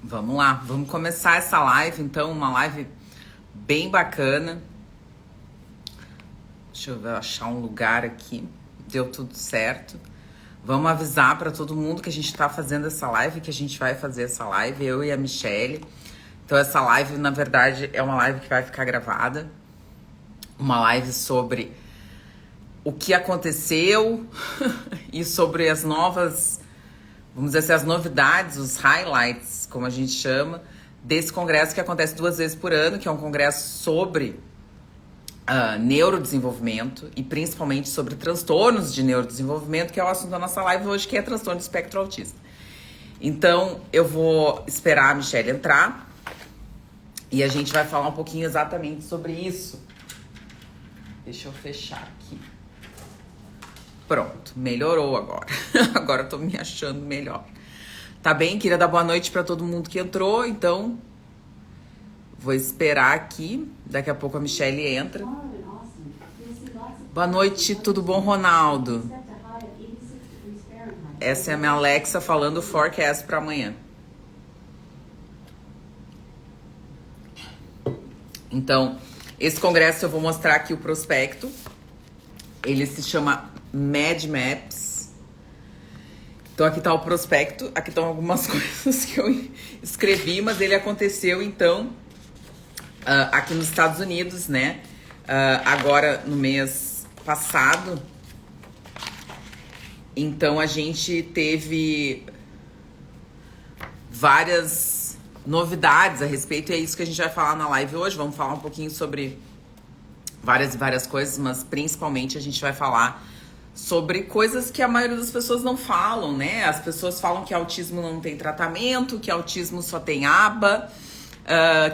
Vamos lá, vamos começar essa live, então, uma live bem bacana. Deixa eu achar um lugar aqui. Deu tudo certo. Vamos avisar para todo mundo que a gente tá fazendo essa live, que a gente vai fazer essa live, eu e a Michelle. Então, essa live, na verdade, é uma live que vai ficar gravada. Uma live sobre o que aconteceu e sobre as novas, vamos dizer assim, as novidades, os highlights, como a gente chama, desse congresso que acontece 2 vezes por ano, que é um congresso sobre neurodesenvolvimento e principalmente sobre transtornos de neurodesenvolvimento, que é o assunto da nossa live hoje, que é transtorno do espectro autista. Então, eu vou esperar a Michelle entrar e a gente vai falar um pouquinho exatamente sobre isso. Deixa eu fechar aqui. Pronto, melhorou agora. Agora eu tô me achando melhor. Tá bem? Queria dar boa noite pra todo mundo que entrou, então vou esperar aqui. Daqui a pouco a Michelle entra. Boa noite, tudo bom, Ronaldo? Essa é a minha Alexa falando o forecast pra amanhã. Então, esse congresso eu vou mostrar aqui o prospecto. Ele se chama Mad Maps. Então aqui tá o prospecto, aqui estão algumas coisas que eu escrevi, mas ele aconteceu então aqui nos Estados Unidos, né? Agora no mês passado. Então a gente teve várias novidades a respeito, e é isso que a gente vai falar na live hoje. Vamos falar um pouquinho sobre várias coisas, mas principalmente a gente vai falar sobre coisas que a maioria das pessoas não falam, né? As pessoas falam que autismo não tem tratamento, que autismo só tem aba,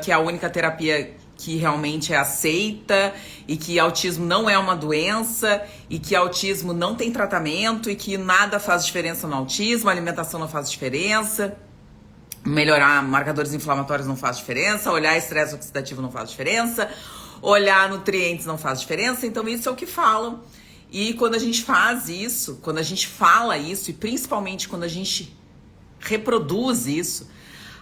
que é a única terapia que realmente é aceita, e que autismo não é uma doença, e que autismo não tem tratamento, e que nada faz diferença no autismo, a alimentação não faz diferença, melhorar marcadores inflamatórios não faz diferença, olhar estresse oxidativo não faz diferença, olhar nutrientes não faz diferença. Então isso é o que falam. E quando a gente faz isso, quando a gente fala isso, e principalmente quando a gente reproduz isso,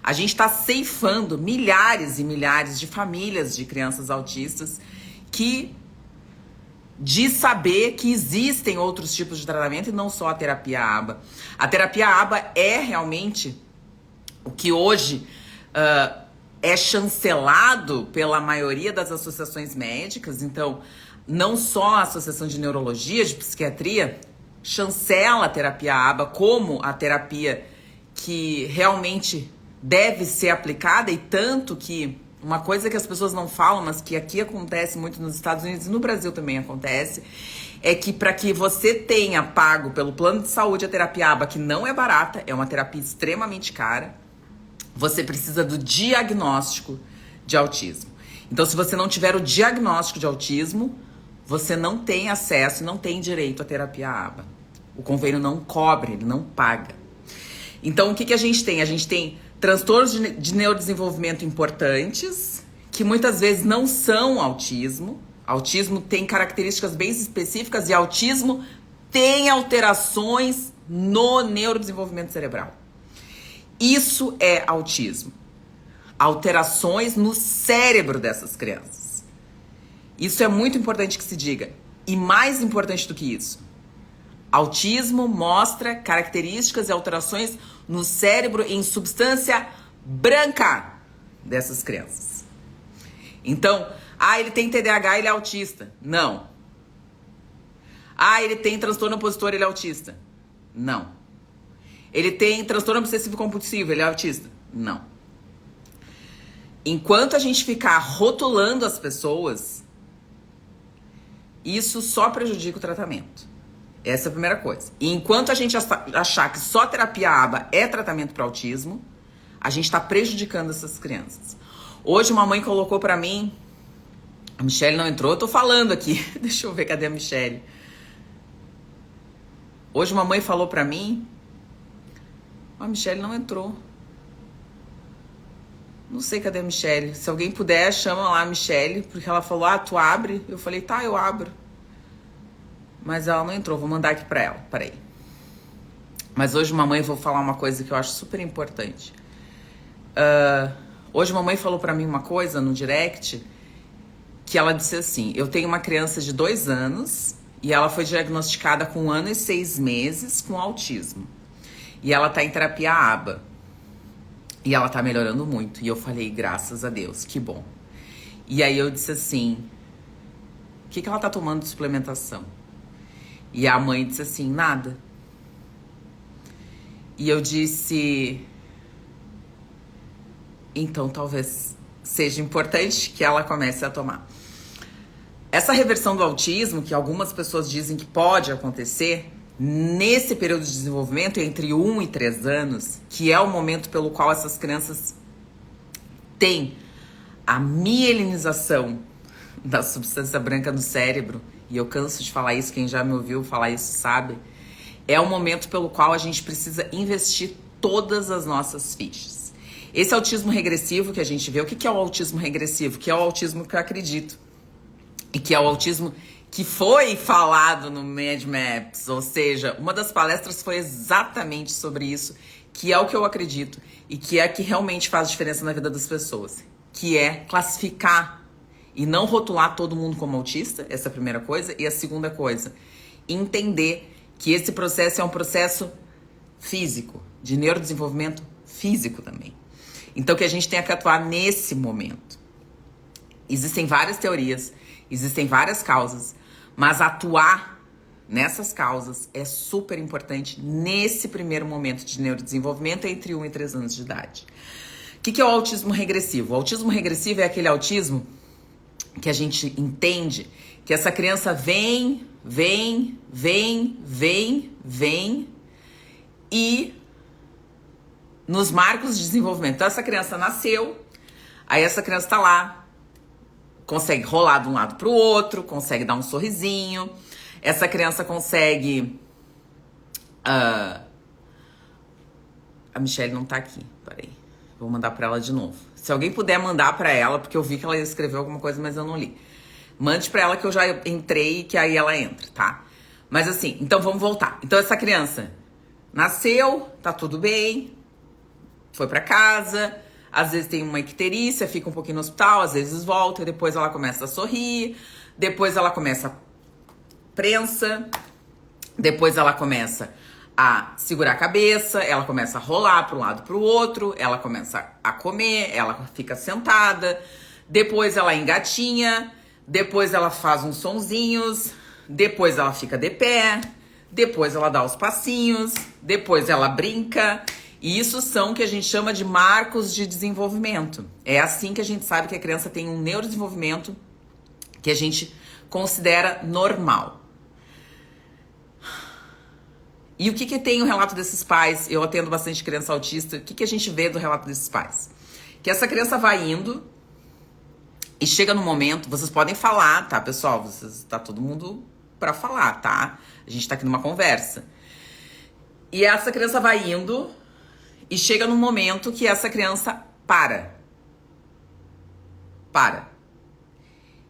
a gente está ceifando milhares e milhares de famílias de crianças autistas de saber que existem outros tipos de tratamento e não só a terapia ABA. A terapia ABA é realmente o que hoje é chancelado pela maioria das associações médicas. Então, não só a Associação de Neurologia, de Psiquiatria, chancela a terapia ABA como a terapia que realmente deve ser aplicada, e tanto que uma coisa que as pessoas não falam, mas que aqui acontece muito nos Estados Unidos e no Brasil também acontece, é que para que você tenha pago pelo plano de saúde a terapia ABA, que não é barata, é uma terapia extremamente cara, você precisa do diagnóstico de autismo. Então, se você não tiver o diagnóstico de autismo, você não tem acesso, não tem direito à terapia ABA. O convênio não cobre, ele não paga. Então, o que a gente tem? A gente tem transtornos de neurodesenvolvimento importantes, que muitas vezes não são autismo. Autismo tem características bem específicas e autismo tem alterações no neurodesenvolvimento cerebral. Isso é autismo. Alterações no cérebro dessas crianças. Isso é muito importante que se diga. E mais importante do que isso, autismo mostra características e alterações no cérebro em substância branca dessas crianças. Então, ele tem TDAH, ele é autista. Não. Ele tem transtorno opositor, ele é autista. Não. Ele tem transtorno obsessivo compulsivo, ele é autista. Não. Enquanto a gente ficar rotulando as pessoas, isso só prejudica o tratamento. Essa é a primeira coisa. E enquanto a gente achar que só terapia ABA é tratamento para autismo, a gente está prejudicando essas crianças. Hoje uma mãe colocou para mim, a Michelle não entrou, eu tô falando aqui. Deixa eu ver, cadê a Michelle? Hoje uma mãe falou para mim, a Michelle não entrou. Não sei cadê a Michelle. Se alguém puder, chama lá a Michelle, porque ela falou, tu abre? Eu falei, tá, eu abro. Mas ela não entrou, vou mandar aqui pra ela, peraí. Mas hoje, mamãe, eu vou falar uma coisa que eu acho super importante. Hoje a mamãe falou pra mim uma coisa no direct, que ela disse assim, eu tenho uma criança de 2 anos e ela foi diagnosticada com 1 ano e 6 meses com autismo. E ela tá em terapia ABA. E ela tá melhorando muito. E eu falei, graças a Deus, que bom. E aí eu disse assim, o que ela tá tomando de suplementação? E a mãe disse assim, nada. E eu disse, então talvez seja importante que ela comece a tomar. Essa reversão do autismo, que algumas pessoas dizem que pode acontecer, nesse período de desenvolvimento, entre 1 e 3 anos, que é o momento pelo qual essas crianças têm a mielinização da substância branca no cérebro, e eu canso de falar isso, quem já me ouviu falar isso sabe, é o momento pelo qual a gente precisa investir todas as nossas fichas. Esse autismo regressivo que a gente vê, o que é o autismo regressivo? Que é o autismo que eu acredito. E que é o autismo que foi falado no Mad Maps, ou seja, uma das palestras foi exatamente sobre isso, que é o que eu acredito e que é que realmente faz diferença na vida das pessoas, que é classificar e não rotular todo mundo como autista, essa é a primeira coisa, e a segunda coisa, entender que esse processo é um processo físico, de neurodesenvolvimento físico também. Então que a gente tem que atuar nesse momento. Existem várias teorias, existem várias causas, mas atuar nessas causas é super importante nesse primeiro momento de neurodesenvolvimento entre 1 e 3 anos de idade. O que é o autismo regressivo? O autismo regressivo é aquele autismo que a gente entende que essa criança vem e nos marcos de desenvolvimento. Então essa criança nasceu, aí essa criança tá lá, consegue rolar de um lado pro outro, consegue dar um sorrisinho. Essa criança consegue... A Michelle não tá aqui, peraí. Vou mandar pra ela de novo. Se alguém puder mandar pra ela, porque eu vi que ela escreveu alguma coisa, mas eu não li. Mande pra ela que eu já entrei, que aí ela entra, tá? Mas assim, então vamos voltar. Então essa criança nasceu, tá tudo bem, foi pra casa... Às vezes tem uma icterícia, fica um pouquinho no hospital, às vezes volta, depois ela começa a sorrir, depois ela começa a prensa, depois ela começa a segurar a cabeça, ela começa a rolar para um lado para o outro, ela começa a comer, ela fica sentada, depois ela engatinha, depois ela faz uns sonzinhos, depois ela fica de pé, depois ela dá os passinhos, depois ela brinca. E isso são o que a gente chama de marcos de desenvolvimento. É assim que a gente sabe que a criança tem um neurodesenvolvimento que a gente considera normal. E o que tem o relato desses pais? Eu atendo bastante criança autista. O que a gente vê do relato desses pais? Que essa criança vai indo e chega no momento... Vocês podem falar, tá, pessoal? Tá todo mundo pra falar, tá? A gente tá aqui numa conversa. E essa criança vai indo... E chega num momento que essa criança para.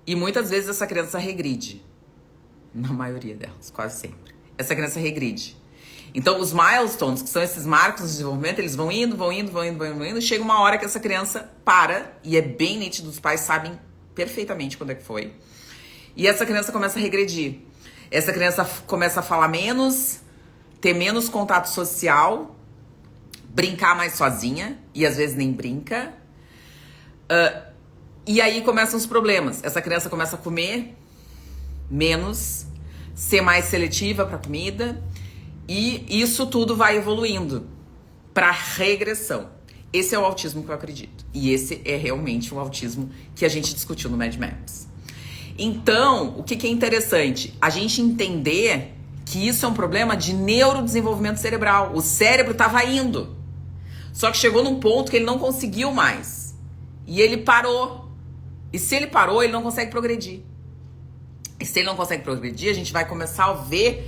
E muitas vezes essa criança regride. Na maioria delas, quase sempre. Essa criança regride. Então os milestones, que são esses marcos de desenvolvimento, eles vão indo. E chega uma hora que essa criança para. E é bem nítido, os pais sabem perfeitamente quando é que foi. E essa criança começa a regredir. Essa criança começa a falar menos, ter menos contato social... Brincar mais sozinha, e às vezes nem brinca. E aí começam os problemas. Essa criança começa a comer menos, ser mais seletiva para comida, e isso tudo vai evoluindo para regressão. Esse é o autismo que eu acredito. E esse é realmente o autismo que a gente discutiu no Mad Maps. Então, o que é interessante? A gente entender que isso é um problema de neurodesenvolvimento cerebral. O cérebro estava indo. Só que chegou num ponto que ele não conseguiu mais. E ele parou. E se ele parou, ele não consegue progredir. E se ele não consegue progredir, a gente vai começar a ver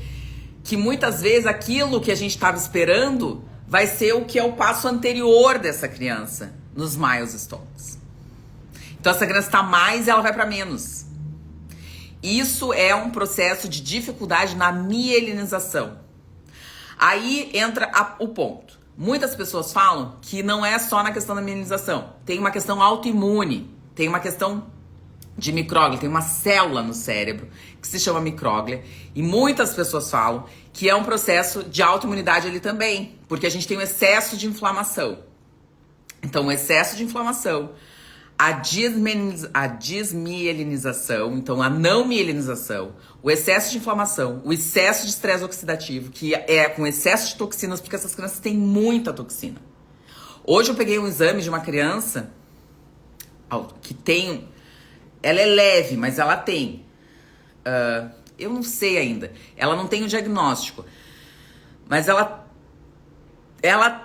que muitas vezes aquilo que a gente estava esperando vai ser o que é o passo anterior dessa criança nos milestones. Então essa criança está mais e ela vai para menos. Isso é um processo de dificuldade na mielinização. Aí entra o ponto. Muitas pessoas falam que não é só na questão da mielinização. Tem uma questão autoimune, tem uma questão de micróglia, tem uma célula no cérebro que se chama micróglia. E muitas pessoas falam que é um processo de autoimunidade ali também, porque a gente tem um excesso de inflamação. Então, o excesso de inflamação, a desmielinização, então a não mielinização, o excesso de inflamação, o excesso de estresse oxidativo, que é com excesso de toxinas, porque essas crianças têm muita toxina. Hoje eu peguei um exame de uma criança que tem... Ela é leve, mas ela tem... eu não sei ainda. Ela não tem o diagnóstico. Mas ela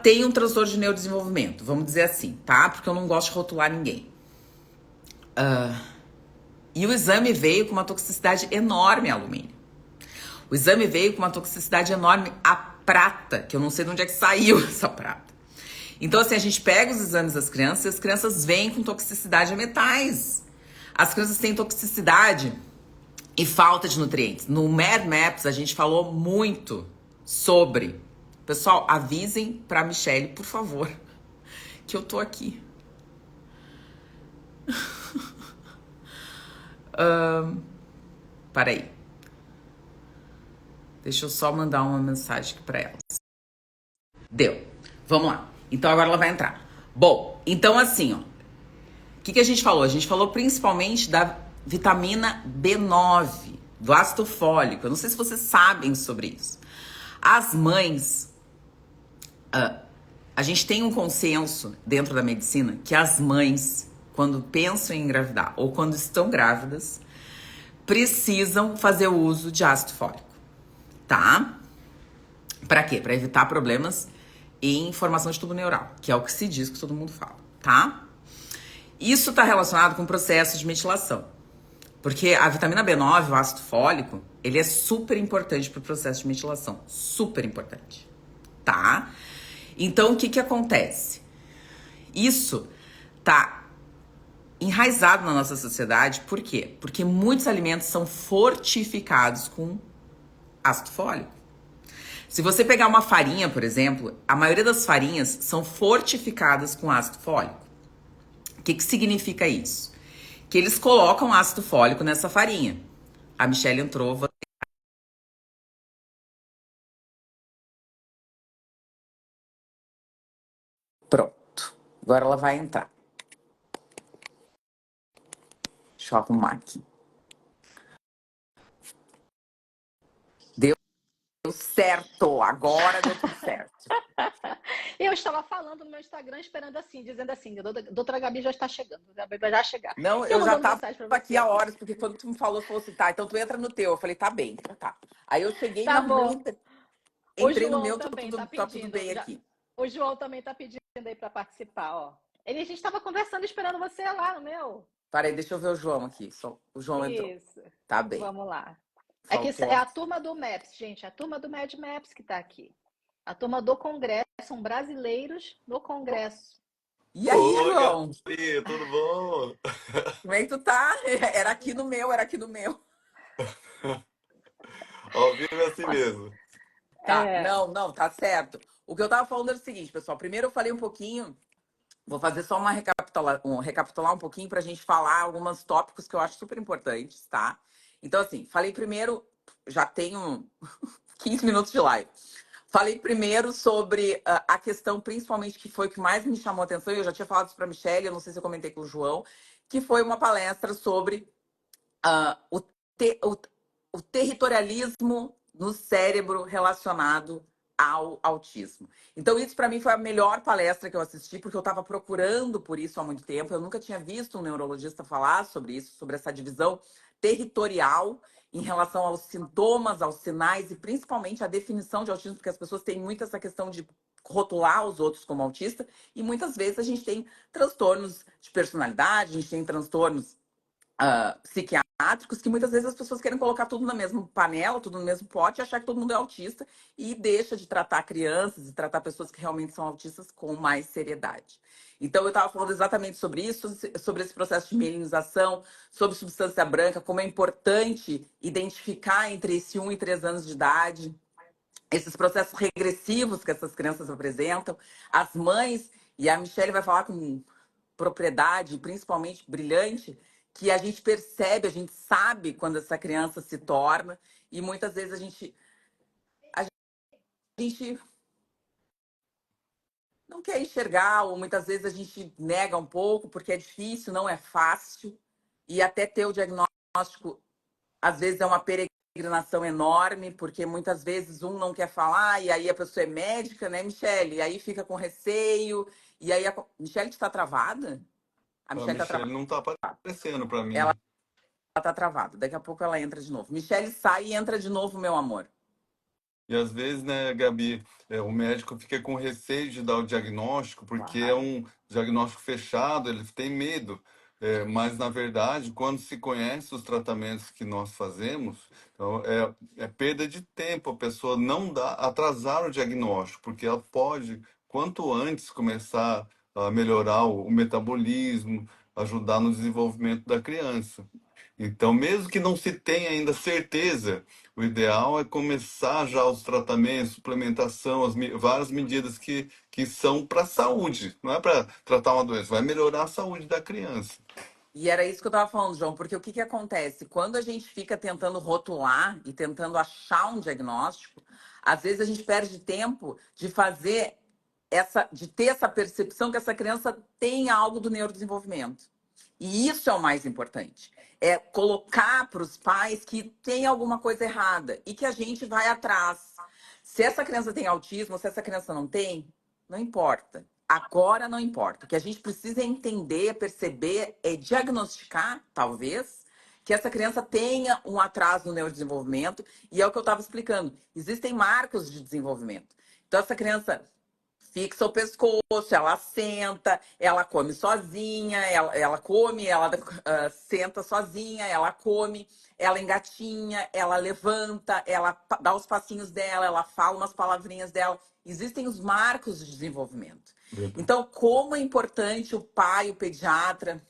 tem um transtorno de neurodesenvolvimento, vamos dizer assim, tá? Porque eu não gosto de rotular ninguém. E o exame veio com uma toxicidade enorme a alumínio. O exame veio com uma toxicidade enorme a prata, que eu não sei de onde é que saiu essa prata. Então, assim, a gente pega os exames das crianças e as crianças vêm com toxicidade a metais. As crianças têm toxicidade e falta de nutrientes. No Mad Maps, a gente falou muito sobre... Pessoal, avisem pra Michelle, por favor, que eu tô aqui. Peraí. Deixa eu só mandar uma mensagem aqui pra ela. Deu. Vamos lá. Então agora ela vai entrar. Bom, então assim, ó. O que a gente falou? A gente falou principalmente da vitamina B9, do ácido fólico. Eu não sei se vocês sabem sobre isso. As mães... a gente tem um consenso dentro da medicina que as mães, quando pensam em engravidar ou quando estão grávidas, precisam fazer o uso de ácido fólico, tá? Pra quê? Pra evitar problemas em formação de tubo neural, que é o que se diz que todo mundo fala, tá? Isso tá relacionado com o processo de metilação, porque a vitamina B9, o ácido fólico, ele é super importante pro processo de metilação, super importante, tá? Então, o que acontece? Isso tá enraizado na nossa sociedade, por quê? Porque muitos alimentos são fortificados com ácido fólico. Se você pegar uma farinha, por exemplo, a maioria das farinhas são fortificadas com ácido fólico. O que significa isso? Que eles colocam ácido fólico nessa farinha. A Michelle entrou... Pronto. Agora ela vai entrar. Deixa eu arrumar aqui. Deu certo. Agora deu tudo certo. Eu estava falando no meu Instagram, esperando assim, dizendo assim, doutora Gabi já está chegando, a Gabi vai já chegar. Não, eu já tava aqui há horas, porque quando tu me falou assim, tá, então tu entra no teu. Eu falei, tá bem, então tá. Aí eu cheguei Tá no meu, bom. entrei no O meu, João também tá tá tudo pedindo. bem aqui. O João também tá pedindo aí para participar, ó. A gente estava conversando, esperando você lá no meu. Peraí, deixa eu ver o João aqui. O João entrou. Isso. Tá bem. Vamos lá. Faltou. É a turma do Maps, gente. A turma do Mad Maps que tá aqui. A turma do Congresso. São brasileiros no Congresso. E aí, Oi, João? Gabi, tudo bom? Como é que tu tá? Era aqui no meu, era aqui no meu. Ao vivo é assim mesmo. Tá, É. não, tá certo. O que eu tava falando era o seguinte, pessoal. Primeiro eu falei um pouquinho, vou fazer só uma recapitular um pouquinho pra gente falar alguns tópicos que eu acho super importantes, tá? Então, assim, falei primeiro, já tenho 15 minutos de live. Falei primeiro sobre a questão, principalmente, que foi o que mais me chamou a atenção, e eu já tinha falado isso pra Michelle, eu não sei se eu comentei com o João, que foi uma palestra sobre o, o territorialismo no cérebro relacionado ao autismo. Então, isso para mim foi a melhor palestra que eu assisti, porque eu estava procurando por isso há muito tempo. Eu nunca tinha visto um neurologista falar sobre isso, sobre essa divisão territorial em relação aos sintomas, aos sinais e principalmente a definição de autismo, porque as pessoas têm muito essa questão de rotular os outros como autista e muitas vezes a gente tem transtornos de personalidade, a gente tem transtornos psiquiátricos que muitas vezes as pessoas querem colocar tudo na mesma panela, tudo no mesmo pote e achar que todo mundo é autista e deixa de tratar crianças e tratar pessoas que realmente são autistas com mais seriedade. Então, eu estava falando exatamente sobre isso, sobre esse processo de mielinização, sobre substância branca, como é importante identificar entre esse 1 e 3 anos de idade, esses processos regressivos que essas crianças apresentam, as mães, e a Michelle vai falar com propriedade, principalmente brilhante, que a gente percebe, a gente sabe quando essa criança se torna, e muitas vezes a gente não quer enxergar, ou muitas vezes a gente nega um pouco, porque é difícil, não é fácil, e até ter o diagnóstico, às vezes é uma peregrinação enorme, porque muitas vezes um não quer falar, e aí a pessoa é médica, né, Michele? E aí fica com receio, e aí a... Michele está travada? A A Michelle está Michelle travada. não tá aparecendo para Ela mim. está travada. Daqui a pouco ela entra de novo. Michele sai e entra de novo, meu amor. E às vezes, né, Gabi, o médico fica com receio de dar o diagnóstico, porque é Claro. um diagnóstico fechado, ele tem medo. Mas, na verdade, quando se conhece os tratamentos que nós fazemos, então, é perda de tempo a pessoa não dá, atrasar o diagnóstico, porque ela pode, quanto antes, começar a melhorar o metabolismo, ajudar no desenvolvimento da criança. Então, mesmo que não se tenha ainda certeza, o ideal é começar já os tratamentos, suplementação, várias medidas que são para a saúde, não é para tratar uma doença, vai melhorar a saúde da criança. E era isso que eu estava falando, João, porque o que acontece? Quando a gente fica tentando rotular e tentando achar um diagnóstico, às vezes a gente perde tempo de fazer de ter essa percepção que essa criança tem algo do neurodesenvolvimento. E isso é o mais importante. É colocar para os pais que tem alguma coisa errada e que a gente vai atrás. Se essa criança tem autismo, se essa criança não tem, não importa. Agora não importa. O que a gente precisa é entender, perceber, é diagnosticar, talvez, que essa criança tenha um atraso no neurodesenvolvimento. E é o que eu estava explicando. Existem marcos de desenvolvimento. Então, essa criança fixa o pescoço, ela senta, ela come sozinha, ela come, ela senta sozinha, ela come, ela engatinha, ela levanta, ela dá os passinhos dela, ela fala umas palavrinhas dela. Existem os marcos de desenvolvimento. Verdade. Então, como é importante o pai, o pediatra,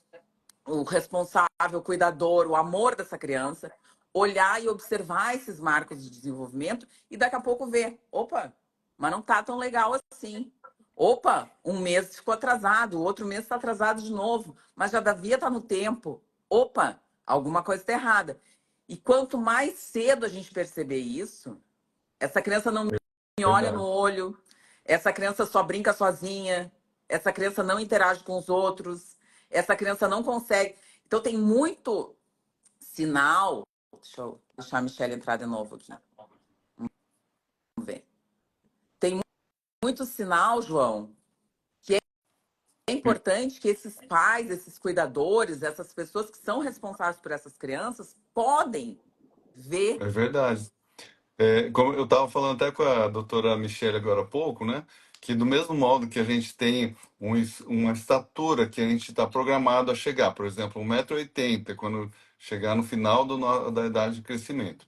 o responsável, o cuidador, o amor dessa criança, olhar e observar esses marcos de desenvolvimento e daqui a pouco ver, opa, mas não tá tão legal assim. Opa, um mês ficou atrasado, o outro mês está atrasado de novo, mas já devia estar no tempo. Opa, alguma coisa está errada. E quanto mais cedo a gente perceber isso, essa criança não me olha no Verdade. olho, essa criança só brinca sozinha, essa criança não interage com os outros, essa criança não consegue. Então tem muito sinal. Deixa eu deixar a Michelle entrar de novo aqui. Vamos ver. Tem muito sinal, João, que é importante que esses pais, esses cuidadores, essas pessoas que são responsáveis por essas crianças, podem ver. É verdade. Como eu estava falando até com a doutora Michelle agora há pouco, né? Que do mesmo modo que a gente tem uma estatura que a gente está programado a chegar, por exemplo, 1,80 m, quando chegar no final da idade de crescimento.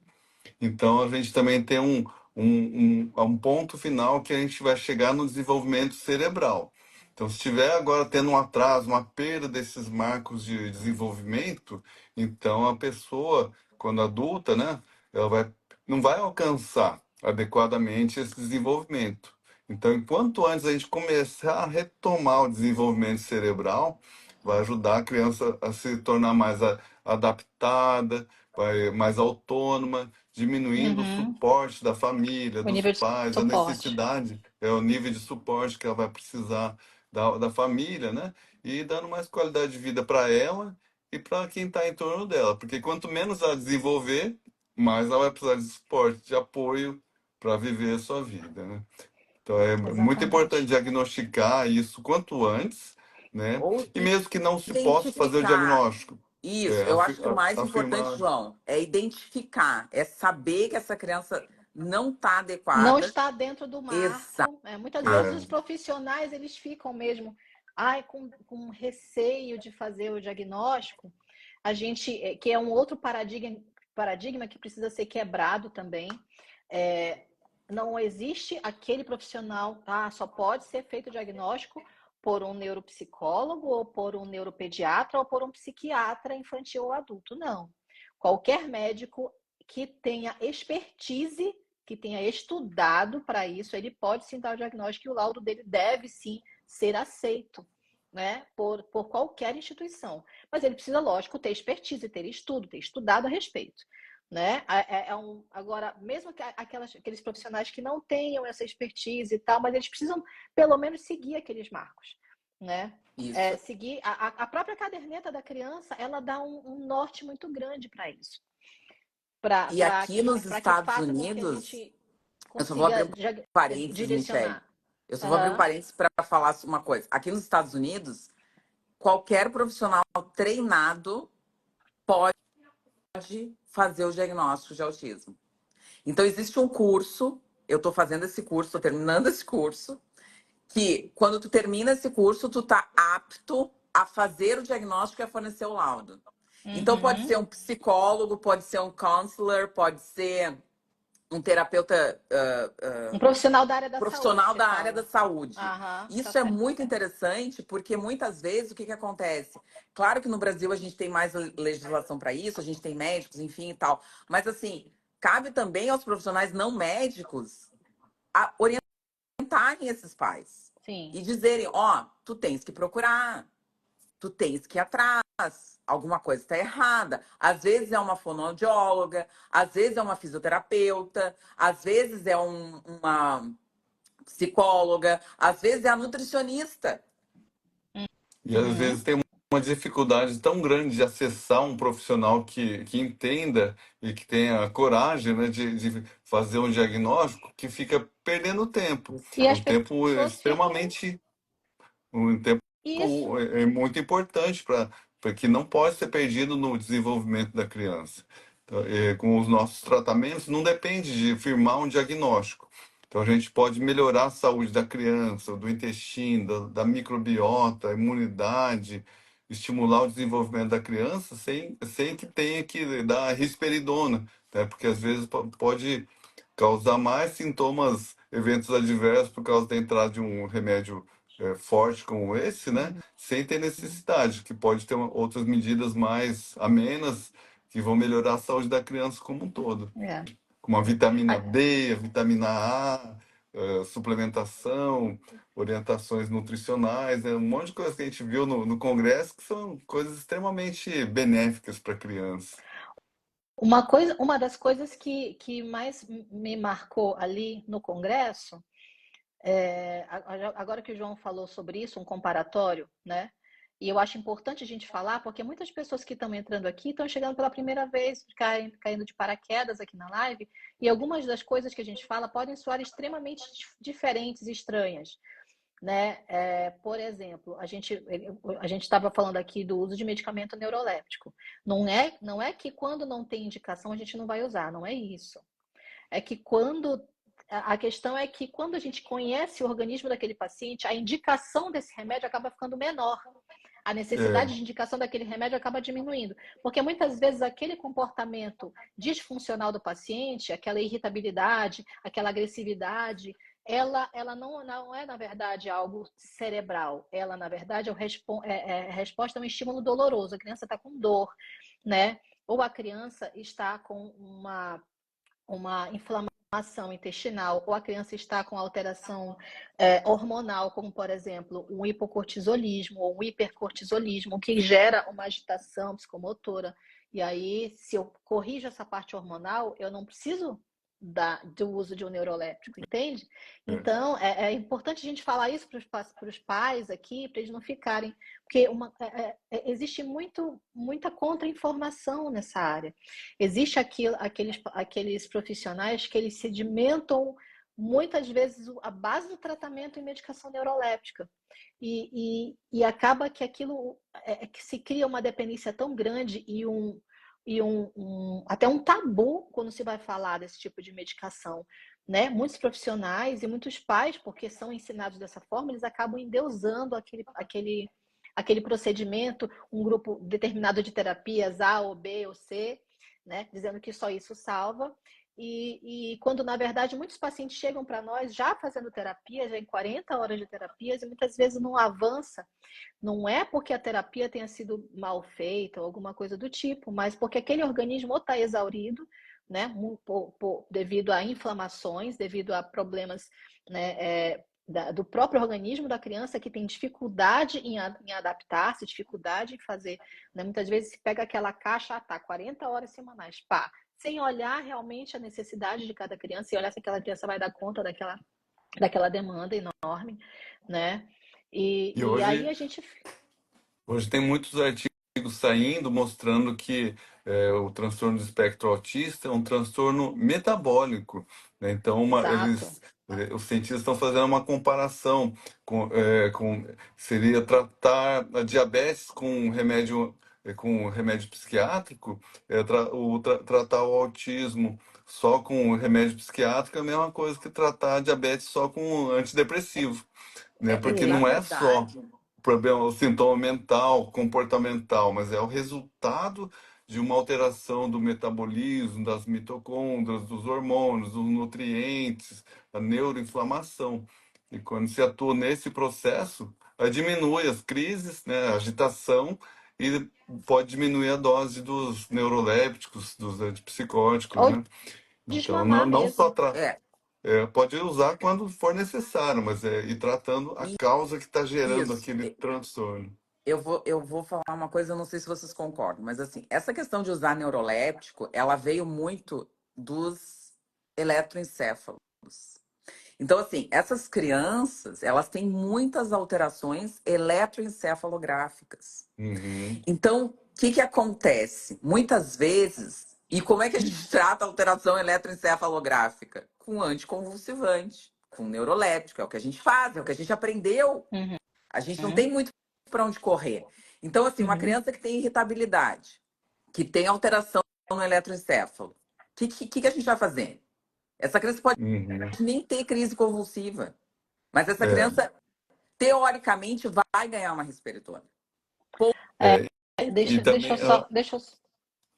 Então, a gente também tem um ponto final que a gente vai chegar no desenvolvimento cerebral. Então, se estiver agora tendo um atraso, uma perda desses marcos de desenvolvimento, então a pessoa, quando adulta, né, ela não vai alcançar adequadamente esse desenvolvimento. Então, enquanto antes a gente começar a retomar o desenvolvimento cerebral, vai ajudar a criança a se tornar mais adaptada, mais autônoma, diminuindo o Uhum. suporte da família, O dos nível de pais, a suporte. necessidade, o nível de suporte que ela vai precisar da família, né? E dando mais qualidade de vida para ela e para quem está em torno dela. Porque quanto menos ela desenvolver, mais ela vai precisar de suporte, de apoio para viver a sua vida, né? Então é muito importante Exatamente. diagnosticar isso quanto antes, né? Ou E mesmo que não se possa fazer o identificar. diagnóstico, Isso, eu acho que o mais importante, afirmar. João, é identificar, é saber que essa criança não está Não adequada. está dentro do Exato. marco. Muitas vezes É, os profissionais eles ficam mesmo com receio de fazer o diagnóstico. A gente, que é um outro paradigma que precisa ser quebrado também. Não existe aquele profissional, só pode ser feito o diagnóstico por um neuropsicólogo, ou por um neuropediatra, ou por um psiquiatra infantil ou adulto. Não. Qualquer médico que tenha expertise que tenha estudado para isso, ele pode sim dar o diagnóstico e o laudo dele deve sim ser aceito, né, por qualquer instituição. Mas ele precisa, lógico, ter expertise, ter estudo, ter estudado a respeito. Né? Agora, mesmo que aqueles profissionais que não tenham essa expertise e tal, mas eles precisam pelo menos seguir aqueles marcos, né? Isso. Seguir a própria caderneta da criança, ela dá um norte muito grande para isso, E aqui nos para que Estados faça com que a Unidos, gente eu só vou abrir consiga um parênteses, Michele. direcionar. Eu só vou abrir um Uhum. parênteses para falar uma coisa. Aqui nos Estados Unidos, qualquer profissional treinado pode fazer o diagnóstico de autismo. Então, existe um curso, eu estou fazendo esse curso, estou terminando esse curso, que quando tu termina esse curso, tu tá apto a fazer o diagnóstico e a fornecer o laudo. Então, pode ser Uhum. um psicólogo, pode ser um counselor, pode ser um terapeuta Um profissional da área da saúde, profissional você da área fala. da saúde. Aham, tá Isso é certo. muito interessante, porque muitas vezes o que acontece? Claro que no Brasil a gente tem mais legislação para isso, a gente tem médicos, enfim e tal. Mas assim, cabe também aos profissionais não médicos orientarem esses pais Sim. e dizerem, ó, tu tens que procurar, tu tens que ir atrás, alguma coisa está errada. Às vezes é uma fonoaudióloga, às vezes é uma fisioterapeuta, às vezes é uma psicóloga, às vezes é a nutricionista. E às Uhum. vezes tem uma dificuldade tão grande de acessar um profissional que entenda e que tenha coragem, né, de fazer um diagnóstico que fica perdendo tempo. E as Um tempo pessoas ficam. extremamente, um tempo Isso. é muito importante para que não pode ser perdido no desenvolvimento da criança. Então, com os nossos tratamentos, não depende de firmar um diagnóstico. Então, a gente pode melhorar a saúde da criança, do intestino, da microbiota, a imunidade, estimular o desenvolvimento da criança sem que tenha que dar risperidona, né? Porque às vezes pode causar mais sintomas, eventos adversos por causa da entrada de um remédio forte como esse, né? Sem ter necessidade, que pode ter outras medidas mais amenas que vão melhorar a saúde da criança como um todo, É. como a vitamina Ah, D, a vitamina A, suplementação, orientações nutricionais, um monte de coisas que a gente viu no congresso que são coisas extremamente benéficas para a criança. uma das coisas que mais me marcou ali no Congresso, agora que o João falou sobre isso, um comparatório, né? E eu acho importante a gente falar, porque muitas pessoas que estão entrando aqui estão chegando pela primeira vez, caindo de paraquedas aqui na live, e algumas das coisas que a gente fala podem soar extremamente diferentes e estranhas. Né? Por exemplo, a gente estava falando aqui do uso de medicamento neuroléptico. Não é que quando não tem indicação a gente não vai usar, não é isso. É que a questão é que quando a gente conhece o organismo daquele paciente, a indicação desse remédio acaba ficando menor. A necessidade É, de indicação daquele remédio acaba diminuindo. Porque muitas vezes aquele comportamento disfuncional do paciente, aquela irritabilidade, aquela agressividade, ela não é, na verdade, algo cerebral. Ela, na verdade, é resposta a um estímulo doloroso. A criança está com dor, né? Ou a criança está com uma inflamação intestinal, ou a criança está com alteração hormonal, como, por exemplo, um hipocortisolismo ou um hipercortisolismo, que gera uma agitação psicomotora. E aí, se eu corrijo essa parte hormonal, eu não preciso do uso de um neuroléptico, entende? é. Então, é importante a gente falar isso para os pais aqui, para eles não ficarem... Porque existe muita contra-informação nessa área. Existe aqueles profissionais que eles sedimentam muitas vezes a base do tratamento em medicação neuroléptica. E acaba que aquilo que se cria uma dependência tão grande até um tabu quando se vai falar desse tipo de medicação. Né? Muitos profissionais e muitos pais, porque são ensinados dessa forma, eles acabam endeusando aquele procedimento, um grupo determinado de terapias A ou B ou C, né? Dizendo que só isso salva. E quando, na verdade, muitos pacientes chegam para nós já fazendo terapia, já em 40 horas de terapias, e muitas vezes não avança. Não é porque a terapia tenha sido mal feita ou alguma coisa do tipo, mas porque aquele organismo ou está exaurido, né? Devido a inflamações, devido a problemas, né, do próprio organismo da criança, que tem dificuldade em adaptar-se, dificuldade em fazer, né? Muitas vezes se pega aquela caixa, tá, 40 horas semanais, pá, sem olhar realmente a necessidade de cada criança e olhar se aquela criança vai dar conta daquela demanda enorme, né? E E aí hoje a gente... Hoje tem muitos artigos saindo mostrando que o transtorno do espectro autista é um transtorno metabólico, né? Então, Exato. os cientistas estão fazendo uma comparação seria tratar a diabetes com remédio psiquiátrico, tratar o autismo só com remédio psiquiátrico é a mesma coisa que tratar a diabetes só com antidepressivo, né? Porque Na não é só verdade, problema, o sintoma mental, comportamental, mas é o resultado de uma alteração do metabolismo, das mitocôndrias, dos hormônios, dos nutrientes, da neuroinflamação. E quando se atua nesse processo, diminui as crises, né, a agitação, e pode diminuir a dose dos neurolépticos, dos antipsicóticos, Ou né? Então, desmamar não só mesmo. é, pode usar quando for necessário, mas ir tratando a causa que está gerando isso. aquele transtorno. Eu vou falar uma coisa, eu não sei se vocês concordam, mas assim, essa questão de usar neuroléptico, ela veio muito dos eletroencéfalos. Então, assim, essas crianças, elas têm muitas alterações eletroencefalográficas. Uhum, Então, o que que acontece? Muitas vezes, e como é que a gente trata a alteração eletroencefalográfica? Com anticonvulsivante, com neuroléptico, é o que a gente faz, é o que a gente aprendeu. Uhum. A gente não tem muito para onde correr. Então, assim, uma Uhum. criança que tem irritabilidade, que tem alteração no eletroencefalo, o que a gente vai fazer? Essa criança pode uhum. nem ter crise convulsiva, mas essa É, criança, teoricamente, vai ganhar uma risperidona. é, e Deixa eu também só.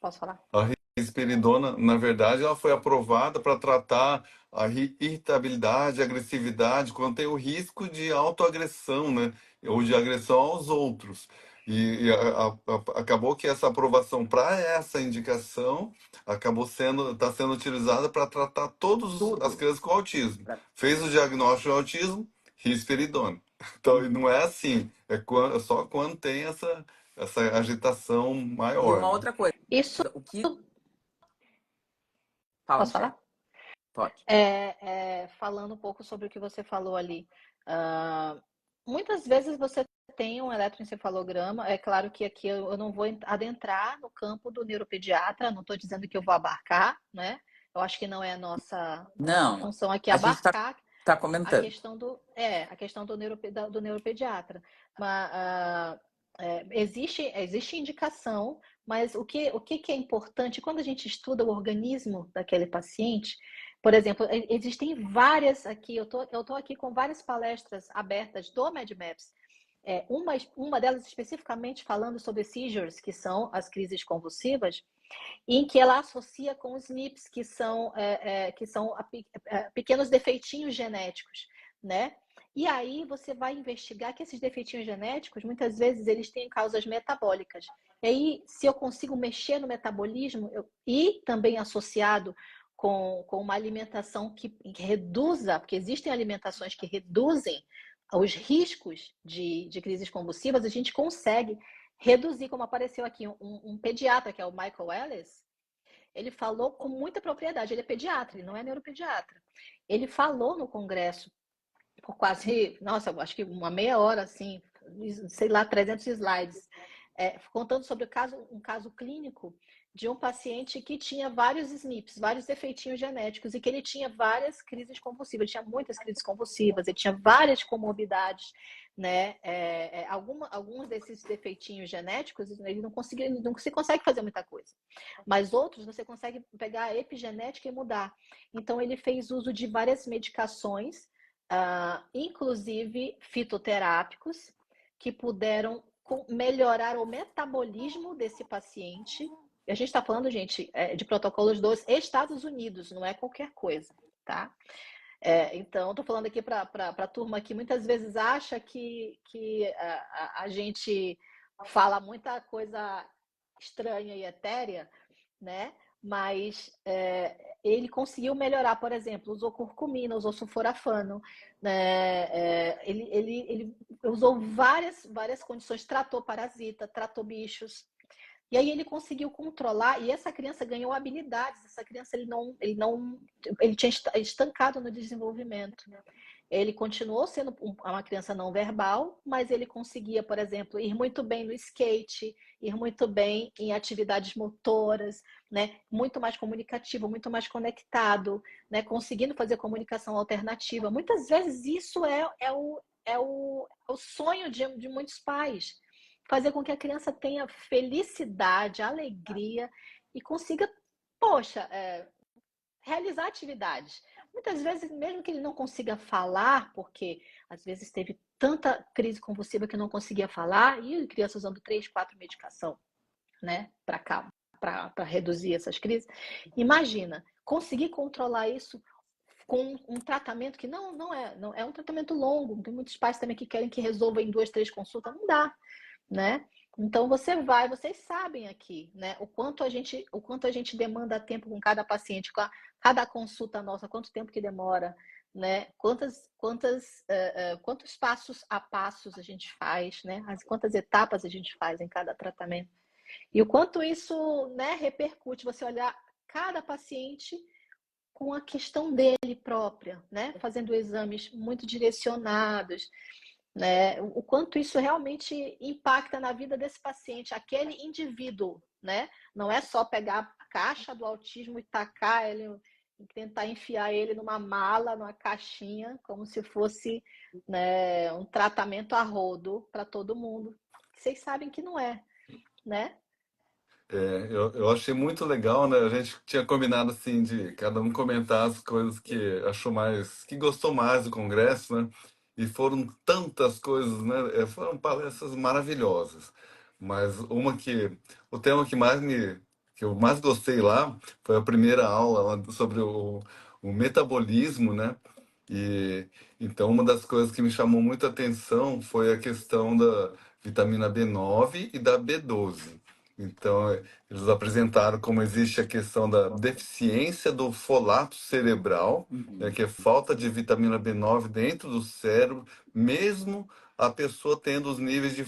Posso falar? a risperidona, na verdade, ela foi aprovada para tratar a irritabilidade, agressividade, quando tem o risco de autoagressão, né? Ou de agressão aos outros. Acabou que essa aprovação para essa indicação está sendo utilizada para tratar todas as Tudo. crianças com autismo. Fez o diagnóstico de autismo, risperidona. Então, não é assim, é só quando tem essa agitação E maior, uma né? outra coisa, Isso. o que. Fala, Posso Michelle. falar? Pode. Falando um pouco sobre o que você falou ali. Ah, muitas vezes você tem um eletroencefalograma. É claro que aqui eu não vou adentrar no campo do neuropediatra, não estou dizendo que eu vou abarcar, né? Eu acho que não é a nossa Não, função aqui a gente abarcar tá a comentando. questão a questão do neuropediatra. Mas existe indicação, mas o que é importante quando a gente estuda o organismo daquele paciente? Por exemplo, existem várias aqui, eu tô aqui com várias palestras abertas do MedMaps. Uma delas especificamente falando sobre seizures, que são as crises convulsivas, em que ela associa com os NIPS, que são pequenos defeitinhos genéticos, né? E aí você vai investigar que esses defeitinhos genéticos, muitas vezes, eles têm causas metabólicas. E aí, se eu consigo mexer no metabolismo, e também associado com uma alimentação que reduza, porque existem alimentações que reduzem os riscos de crises convulsivas, a gente consegue reduzir, como apareceu aqui, um pediatra, que é o Michael Ellis, ele falou com muita propriedade. Ele é pediatra, ele não é neuropediatra. Ele falou no congresso por quase, nossa, acho que uma meia hora, assim, sei lá, 300 slides, contando sobre um caso clínico de um paciente que tinha vários SNPs, vários defeitinhos genéticos, e que ele tinha várias crises convulsivas, ele tinha muitas crises convulsivas, ele tinha várias comorbidades, né? Alguns desses defeitinhos genéticos, ele não se consegue fazer muita coisa, mas outros você consegue pegar a epigenética e mudar. Então ele fez uso de várias medicações, inclusive fitoterápicos, que puderam melhorar o metabolismo desse paciente. E a gente está falando, gente, de protocolos dos Estados Unidos, não é qualquer coisa, tá? Então, estou falando aqui para a turma que muitas vezes acha que a gente fala muita coisa estranha e etérea, né? mas ele conseguiu melhorar, por exemplo, usou curcumina, usou sulforafano, né? Ele usou várias condições, tratou parasita, tratou bichos. E aí ele conseguiu controlar, e essa criança ganhou habilidades. Essa criança ele tinha estancado no desenvolvimento. Ele continuou sendo uma criança não verbal, mas ele conseguia, por exemplo, ir muito bem no skate, ir muito bem em atividades motoras, né? Muito mais comunicativo, muito mais conectado, né? Conseguindo fazer comunicação alternativa. Muitas vezes isso é o sonho de muitos pais. Fazer com que a criança tenha felicidade, alegria e consiga, poxa, realizar atividades. Muitas vezes, mesmo que ele não consiga falar, porque às vezes teve tanta crise convulsiva que não conseguia falar, e criança usando 3, 4 medicação, né, para reduzir essas crises. Imagina, conseguir controlar isso com um tratamento que não é um tratamento longo. Tem muitos pais também que querem que resolva em 2, 3 consultas, não dá, né? Então vocês sabem aqui, né, o quanto a gente demanda tempo com cada paciente, com cada consulta nossa, quanto tempo que demora, né? Quantos passos a passos a gente faz, né? Quantas etapas a gente faz em cada tratamento. E o quanto isso, né, repercute, você olhar cada paciente com a questão dele própria, né? Fazendo exames muito direcionados, né? O quanto isso realmente impacta na vida desse paciente, aquele indivíduo, né? Não é só pegar a caixa do autismo e tacar ele, tentar enfiar ele numa mala, numa caixinha, como se fosse, né, um tratamento a rodo para todo mundo. Vocês sabem que não é, né? Eu achei muito legal, né? A gente tinha combinado assim de cada um comentar as coisas que achou mais, que gostou mais do congresso, né? E foram tantas coisas, né? Foram palestras maravilhosas. Mas o tema que eu mais gostei lá foi a primeira aula lá sobre o metabolismo, né? E então uma das coisas que me chamou muita atenção foi a questão da vitamina B9 e da B12. Então, eles apresentaram como existe a questão da deficiência do folato cerebral, né, que é falta de vitamina B9 dentro do cérebro, mesmo a pessoa tendo os níveis de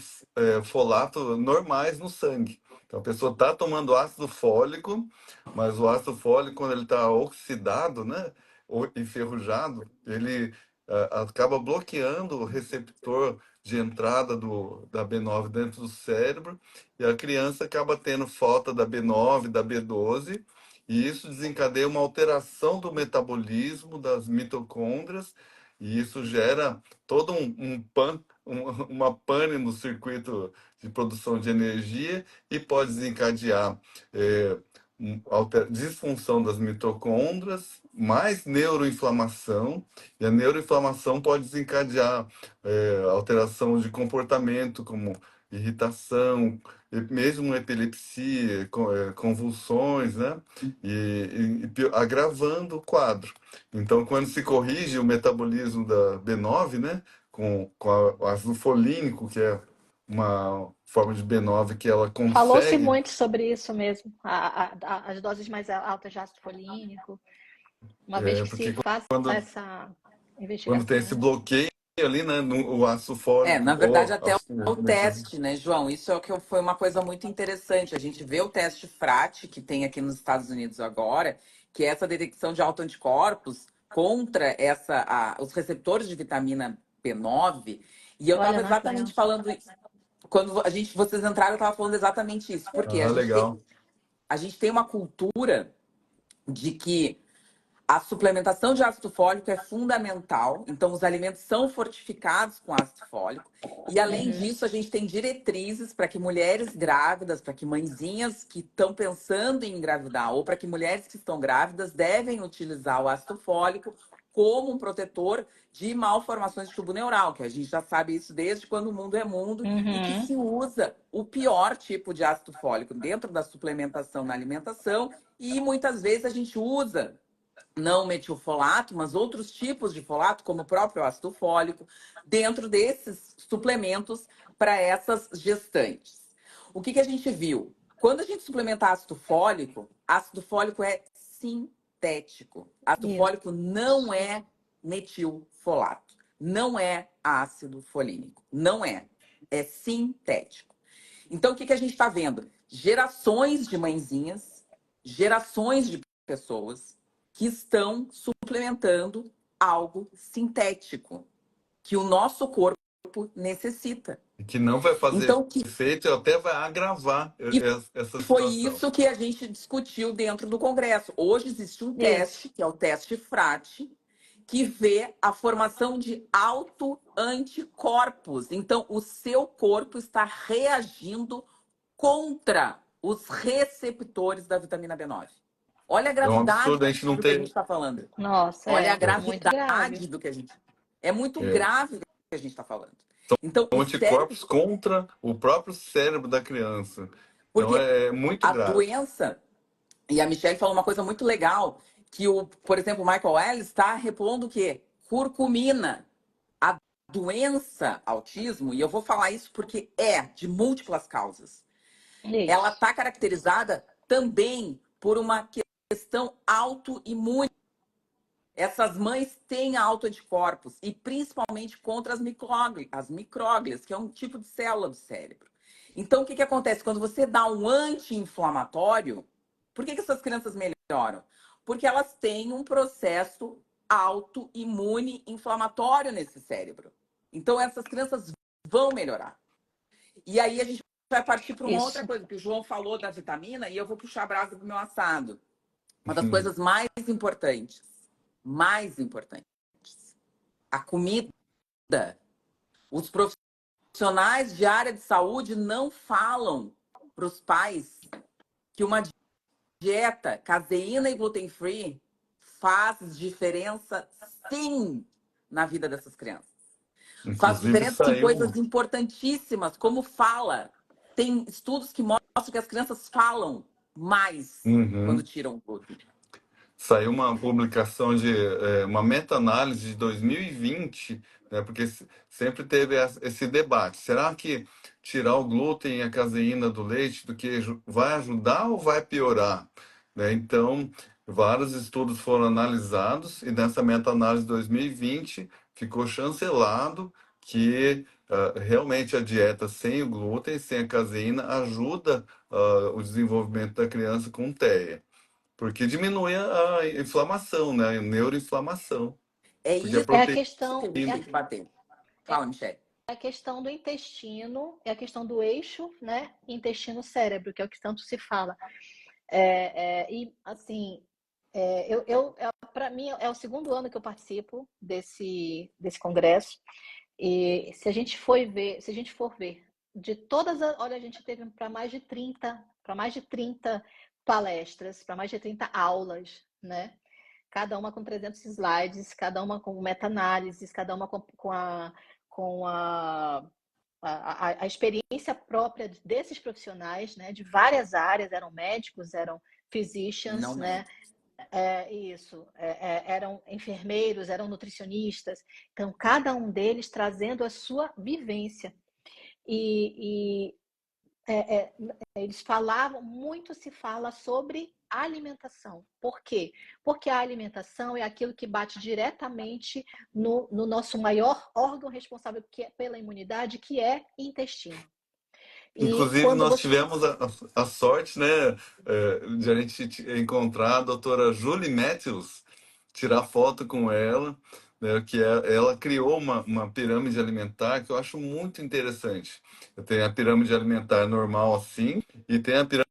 folato normais no sangue. Então, a pessoa está tomando ácido fólico, mas o ácido fólico, quando ele está oxidado, né, ou enferrujado, ele acaba bloqueando o receptor de entrada da B9 dentro do cérebro e a criança acaba tendo falta da B9, da B12, e isso desencadeia uma alteração do metabolismo das mitocôndrias, e isso gera todo uma pane no circuito de produção de energia e pode desencadear disfunção das mitocôndrias, mais neuroinflamação, e a neuroinflamação pode desencadear alteração de comportamento, como irritação, mesmo epilepsia, convulsões, né? Agravando o quadro. Então, quando se corrige o metabolismo da B9, né? Com o ácido folínico, que é uma forma de B9 que ela Falou-se consegue. muito sobre isso mesmo, as doses mais altas de ácido folínico, uma vez que se Porque faz quando, essa quando tem investigação, esse né? bloqueio ali, né? O ácido fólico, Na verdade, ou até o teste, né, João? Isso é o que foi uma coisa muito interessante. A gente vê o teste FRAT, que tem aqui nos Estados Unidos agora, que é essa detecção de autoanticorpos contra os receptores de vitamina B9. E eu estava Olha, não exatamente conheço. falando isso. Quando vocês entraram, eu estava falando exatamente isso. Porque ah, legal. a gente tem uma cultura de que a suplementação de ácido fólico é fundamental, então os alimentos são fortificados com ácido fólico. E além Uhum. disso, a gente tem diretrizes para que mulheres grávidas, para que mãezinhas que estão pensando em engravidar, ou para que mulheres que estão grávidas devem utilizar o ácido fólico como um protetor de malformações de tubo neural, que a gente já sabe isso desde quando o mundo é mundo, e que Uhum. se usa o pior tipo de ácido fólico dentro da suplementação na alimentação, e muitas vezes a gente usa não metilfolato, mas outros tipos de folato, como o próprio ácido fólico, dentro desses suplementos para essas gestantes. O que a gente viu? Quando a gente suplementa ácido fólico, Ácido fólico é sintético. Ácido Isso. fólico não é metilfolato. Não é ácido folínico. Não é. É sintético. Então, o que a gente está vendo? Gerações de mãezinhas, gerações de pessoas que estão suplementando algo sintético que o nosso corpo necessita. E que não vai fazer Então, efeito e até vai agravar e essa foi situação. isso que a gente discutiu dentro do Congresso. Hoje existe um teste, que é o teste FRAT, que vê a formação de autoanticorpos. Então, o seu corpo está reagindo contra os receptores da vitamina B9. Olha a É um gravidade absurdo a gente não do que a ter. gente está falando. Nossa, Olha a muito grave. gravidade do que a gente. É muito É, grave o que a gente está falando. Então, o cérebro. anticorpos contra o próprio cérebro da criança. Então Porque é muito a grave. doença. E a Michelle falou uma coisa muito legal, que por exemplo, o Michael Ellis está repondo o quê? Curcumina. A doença autismo, e eu vou falar isso porque é de múltiplas causas, ela Isso. está caracterizada também por uma questão autoimune. Essas mães têm autoanticorpos, e principalmente contra as micróglias, que é um tipo de célula do cérebro. Então, o que acontece? Quando você dá um anti-inflamatório, por que essas crianças melhoram? Porque elas têm um processo autoimune inflamatório nesse cérebro. Então, essas crianças vão melhorar. E aí a gente vai partir para uma outra Isso. coisa, que o João falou da vitamina, e eu vou puxar a brasa do meu assado. Uma das coisas mais importantes, a comida. Os profissionais de área de saúde não falam para os pais que uma dieta caseína e gluten free faz diferença, sim, na vida dessas crianças. Faz Inclusive diferença em saiu. coisas importantíssimas, como fala. Tem estudos que mostram que as crianças falam mais quando Uhum. tiram o glúten. Saiu uma publicação de uma meta-análise de 2020, né, porque sempre teve esse debate. Será que tirar o glúten e a caseína do leite do queijo vai ajudar ou vai piorar? Né? Então, vários estudos foram analisados e nessa meta-análise de 2020 ficou chancelado que realmente a dieta sem o glúten, sem a caseína, ajuda o desenvolvimento da criança com TEA. Porque diminui a inflamação, né? A neuroinflamação. É Porque a isso É a proteína. questão, que tem que bater. Fala, Michelle. é a questão do intestino, é a questão do eixo, né? Intestino-cérebro, que é o que tanto se fala. E assim, para mim é o segundo ano que eu participo desse congresso. E se a gente for ver, de todas as, olha, a gente teve para mais de 30 palestras, para mais de 30 aulas, né? Cada uma com 300 slides, cada uma com meta-análises, cada uma com a experiência própria desses profissionais, né? De várias áreas, eram médicos, eram physicians, Não é. né? Eram enfermeiros, eram nutricionistas. Então, cada um deles trazendo a sua vivência. E eles falavam, muito se fala sobre alimentação. Por quê? Porque a alimentação é aquilo que bate diretamente no nosso maior órgão responsável pela imunidade, que é o intestino. E Inclusive, quando nós você... tivemos a sorte, né, de a gente encontrar a doutora Julie Matthews, tirar foto com ela, né, ela criou uma pirâmide alimentar que eu acho muito interessante. Tem a pirâmide alimentar normal assim, e tem a pirâmide.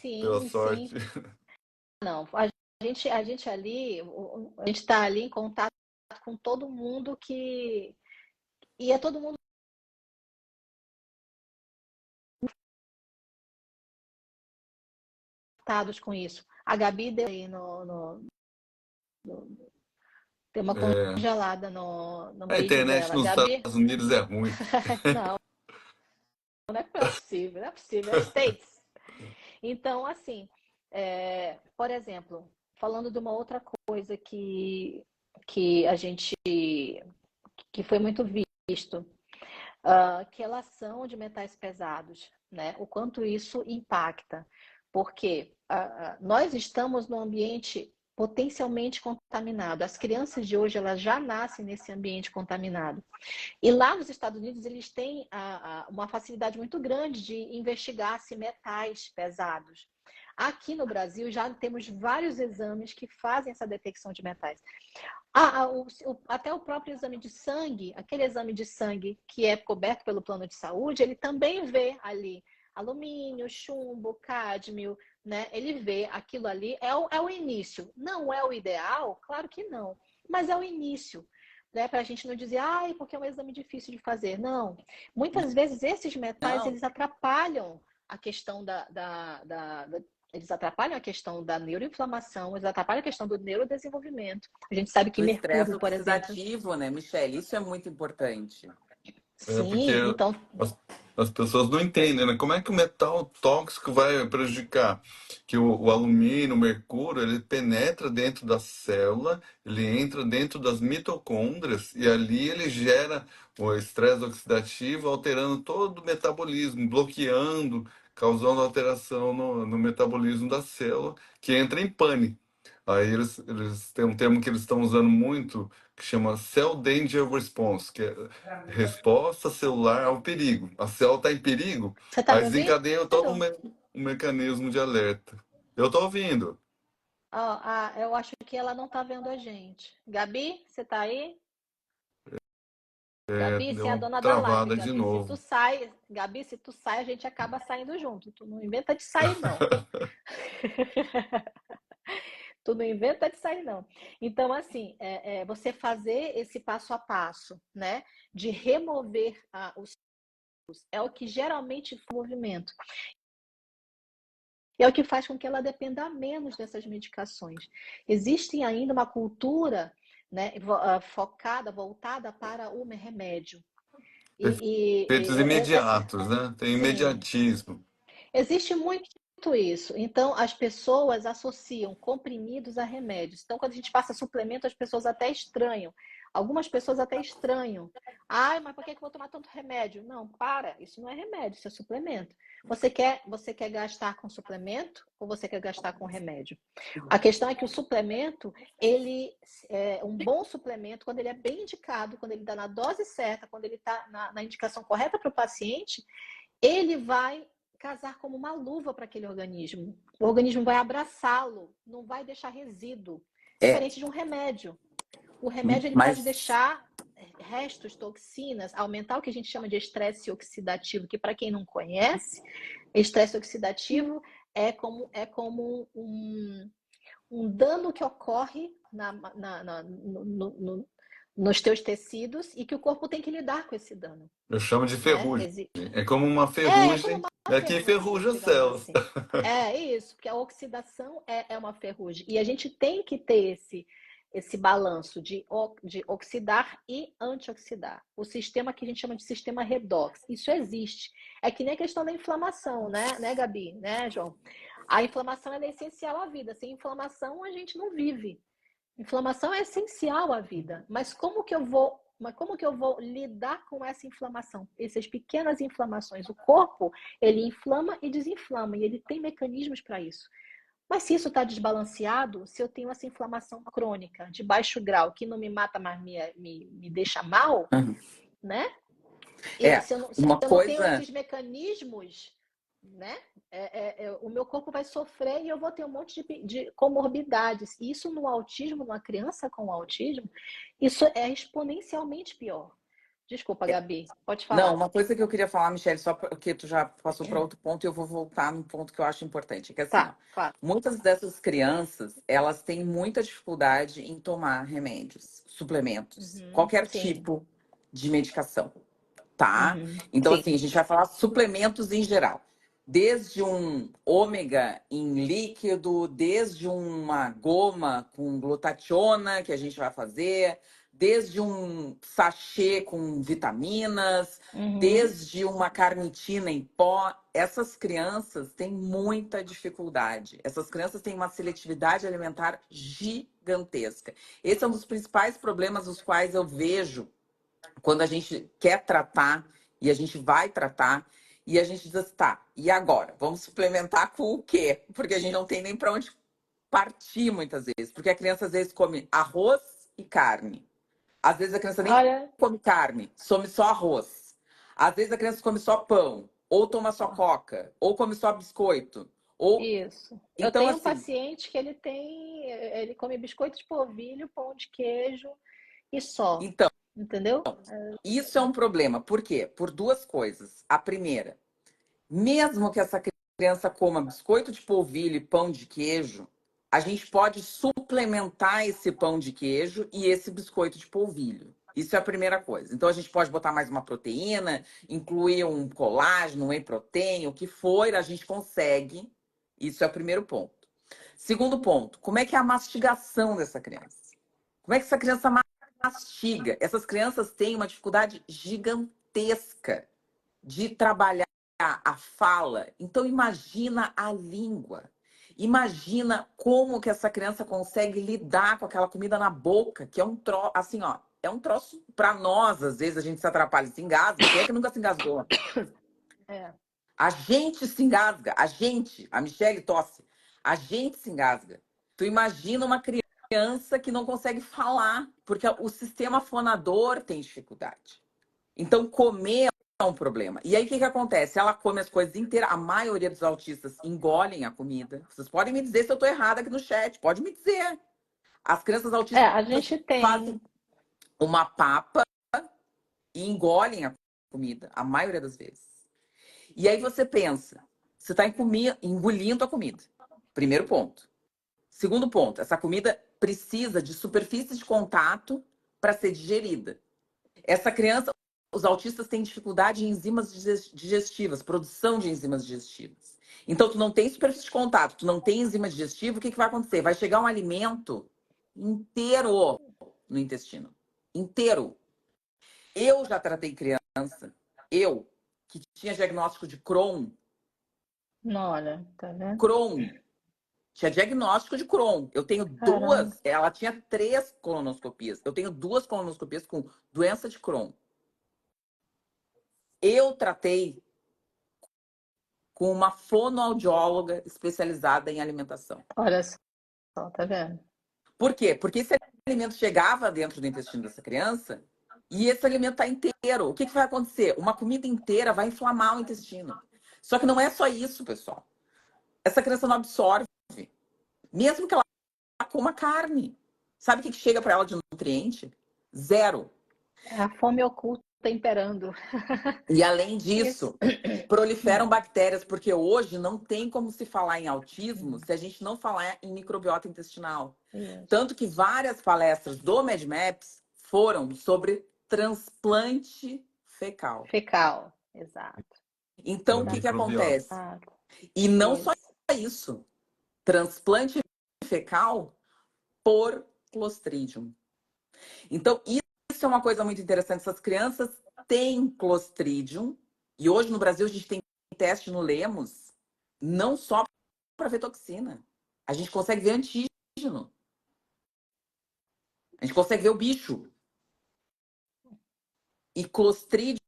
Pela Sim, sim. sorte. Não, a gente ali, a gente está ali em contato com todo mundo e é todo mundo conectados com isso. A Gabi deu aí tem uma É, congelada no a vídeo internet dela. nos Gabi, Estados Unidos é ruim. não. não é possível, não é possível. É States. Então, assim, por exemplo, falando de uma outra coisa que a gente que foi muito visto, quelação de metais pesados, né? O quanto isso impacta, porque nós estamos num ambiente potencialmente contaminado. As crianças de hoje elas já nascem nesse ambiente contaminado. E lá nos Estados Unidos eles têm uma facilidade muito grande de investigar se metais pesados. Aqui no Brasil já temos vários exames que fazem essa detecção de metais. Até o próprio exame de sangue, aquele exame de sangue que é coberto pelo plano de saúde, ele também vê ali alumínio, chumbo, cádmio, né? Ele vê aquilo ali, é o início. Não é o ideal? Claro que não, mas é o início. Né, para a gente não dizer, porque é um exame difícil de fazer. Não. Muitas vezes esses metais, Não, eles atrapalham a questão eles atrapalham a questão da neuroinflamação, eles atrapalham a questão do neurodesenvolvimento. A gente sabe que do estresse mercúrio, por exemplo, oxidativo, né, Michele? Isso é muito importante. Porque sim, então, as, as pessoas não entendem, né? Como é que o metal tóxico vai prejudicar? Que o alumínio, o mercúrio, ele penetra dentro da célula, ele entra dentro das mitocôndrias e ali ele gera o estresse oxidativo, alterando todo o metabolismo, bloqueando, causando alteração no metabolismo da célula, que entra em pane. Aí eles têm um termo que eles estão usando muito, que chama Cell Danger Response, que é resposta celular ao perigo. A célula está em perigo, você está aí me ouvindo? desencadeia todo um mecanismo de alerta. Eu estou ouvindo. Eu acho que ela não está vendo a gente. Gabi, você está aí? Gabi, Deu você é a uma dona da live, travada de Gabi. Se tu novo. sai, Gabi, se tu sai, a gente acaba saindo junto. Tu não inventa de sair, não. Tu não inventa de sair, não. Então, assim, você fazer esse passo a passo, né? De remover os é o que geralmente faz o movimento. E é o que faz com que ela dependa menos dessas medicações. Existe ainda uma cultura, né, focada, voltada para o remédio. Efeitos imediatos, né? Tem Sim, imediatismo. existe muito isso. Então, as pessoas associam comprimidos a remédios. Então, quando a gente passa suplemento, as pessoas até estranham. Algumas pessoas até estranham. Mas por que eu vou tomar tanto remédio? Não, isso não é remédio, isso é suplemento. Você quer gastar com suplemento ou você quer gastar com remédio? A questão é que o suplemento, ele é um bom suplemento quando ele é bem indicado, quando ele dá na dose certa, quando ele está na indicação correta para o paciente, ele vai casar como uma luva para aquele organismo. O organismo vai abraçá-lo, não vai deixar resíduo, É, diferente de um remédio. O remédio ele pode mas deixar restos, toxinas, aumentar o que a gente chama de estresse oxidativo, que para quem não conhece, estresse oxidativo é como um dano que ocorre nos teus tecidos e que o corpo tem que lidar com esse dano, Eu chamo de né? ferrugem. É como uma Como ferrugem, uma né, que ferrugem, enferruja as digamos células. assim. É isso, porque a oxidação é uma ferrugem. E a gente tem que ter esse balanço de oxidar e antioxidar. O sistema que a gente chama de sistema redox. Isso existe. É que nem a questão da inflamação, né, Gabi? Né, João? A inflamação é essencial à vida. Sem inflamação, a gente não vive. Inflamação é essencial à vida, mas como que eu vou lidar com essa inflamação? Essas pequenas inflamações, o corpo, ele inflama e desinflama, e ele tem mecanismos para isso. Mas se isso está desbalanceado, se eu tenho essa inflamação crônica, de baixo grau, que não me mata, mas me deixa mal, né? E é se eu não, se uma eu não tenho coisa. esses mecanismos, né? O meu corpo vai sofrer e eu vou ter um monte de comorbidades. E isso no autismo, numa criança com autismo, isso é exponencialmente pior. Desculpa, Gabi, pode Não, falar. uma coisa que eu queria falar, Michelle, só porque tu já passou para outro ponto e eu vou voltar num ponto que eu acho importante, que é assim, ó, Tá, claro. muitas dessas crianças, elas têm muita dificuldade em tomar remédios, suplementos, Uhum, qualquer sim. tipo de medicação, tá? Uhum, Então, sim. assim, a gente vai falar suplementos em geral. Desde um ômega em líquido, desde uma goma com glutationa que a gente vai fazer, desde um sachê com vitaminas, Uhum. desde uma carnitina em pó. Essas crianças têm muita dificuldade. Essas crianças têm uma seletividade alimentar gigantesca. Esse é um dos principais problemas os quais eu vejo quando a gente quer tratar e a gente vai tratar e a gente diz assim, tá, e agora? Vamos suplementar com o quê? Porque a gente não tem nem para onde partir muitas vezes. Porque a criança às vezes come arroz e carne. Às vezes a criança nem Olha, come carne, come só arroz. Às vezes a criança come só pão, ou toma só coca, ou come só biscoito. Ou isso. Eu então tenho um assim, paciente que ele come biscoito de polvilho, pão de queijo e só, então entendeu? isso é um problema. Por quê? Por duas coisas. A primeira, mesmo que essa criança coma biscoito de polvilho e pão de queijo, a gente pode suplementar esse pão de queijo e esse biscoito de polvilho. Isso é a primeira coisa. Então a gente pode botar mais uma proteína, incluir um colágeno, um whey protein, o que for, a gente consegue. Isso é o primeiro ponto. Segundo ponto, como é que é a mastigação dessa criança? Como é que essa criança mastiga? Essas crianças têm uma dificuldade gigantesca de trabalhar a fala. Então imagina a língua. Imagina como que essa criança consegue lidar com aquela comida na boca, que é um troço, assim, ó, é um troço para nós, às vezes a gente se atrapalha, se engasga. Quem é que nunca se engasgou? É. A gente se engasga, a Michelle tosse, a gente se engasga. Tu imagina uma criança que não consegue falar, porque o sistema fonador tem dificuldade. Então, comer é um problema. E aí, o que acontece? Ela come as coisas inteiras. A maioria dos autistas engolem a comida. Vocês podem me dizer se eu estou errada aqui no chat. Pode me dizer. As crianças É, autistas a gente tem. fazem uma papa e engolem a comida, a maioria das vezes. E aí você pensa, você está engolindo a comida. Primeiro ponto. Segundo ponto, essa comida precisa de superfície de contato para ser digerida. Essa criança, os autistas têm dificuldade em enzimas digestivas, produção de enzimas digestivas. Então, tu não tem superfície de contato, tu não tem enzima digestiva, o que vai acontecer? Vai chegar um alimento inteiro no intestino. Inteiro. Eu já tratei criança, eu, que tinha diagnóstico de Crohn, Olha, tá vendo? Crohn, tinha diagnóstico de Crohn. Eu tenho Caramba. duas, ela tinha 3 colonoscopias. Eu tenho 2 colonoscopias com doença de Crohn. Eu tratei com uma fonoaudióloga especializada em alimentação. Olha só, tá vendo? Por quê? Porque esse alimento chegava dentro do intestino dessa criança e esse alimento está inteiro. O que vai acontecer? Uma comida inteira vai inflamar o intestino. Só que não é só isso, pessoal. Essa criança não absorve, mesmo que ela coma carne. Sabe o que chega para ela de nutriente? Zero. É a fome oculta imperando. E além Isso. disso, proliferam bactérias, porque hoje não tem como se falar em autismo se a gente não falar em microbiota intestinal. Isso. Tanto que várias palestras do MedMaps foram sobre transplante fecal. Fecal, exato. Então, o Da que microbiota. acontece? E não só Isso. isso. Transplante fecal por Clostridium. Então, isso é uma coisa muito interessante. Essas crianças têm Clostridium. E hoje no Brasil a gente tem teste no Lemos, não só para ver toxina. A gente consegue ver antígeno. A gente consegue ver o bicho. E Clostridium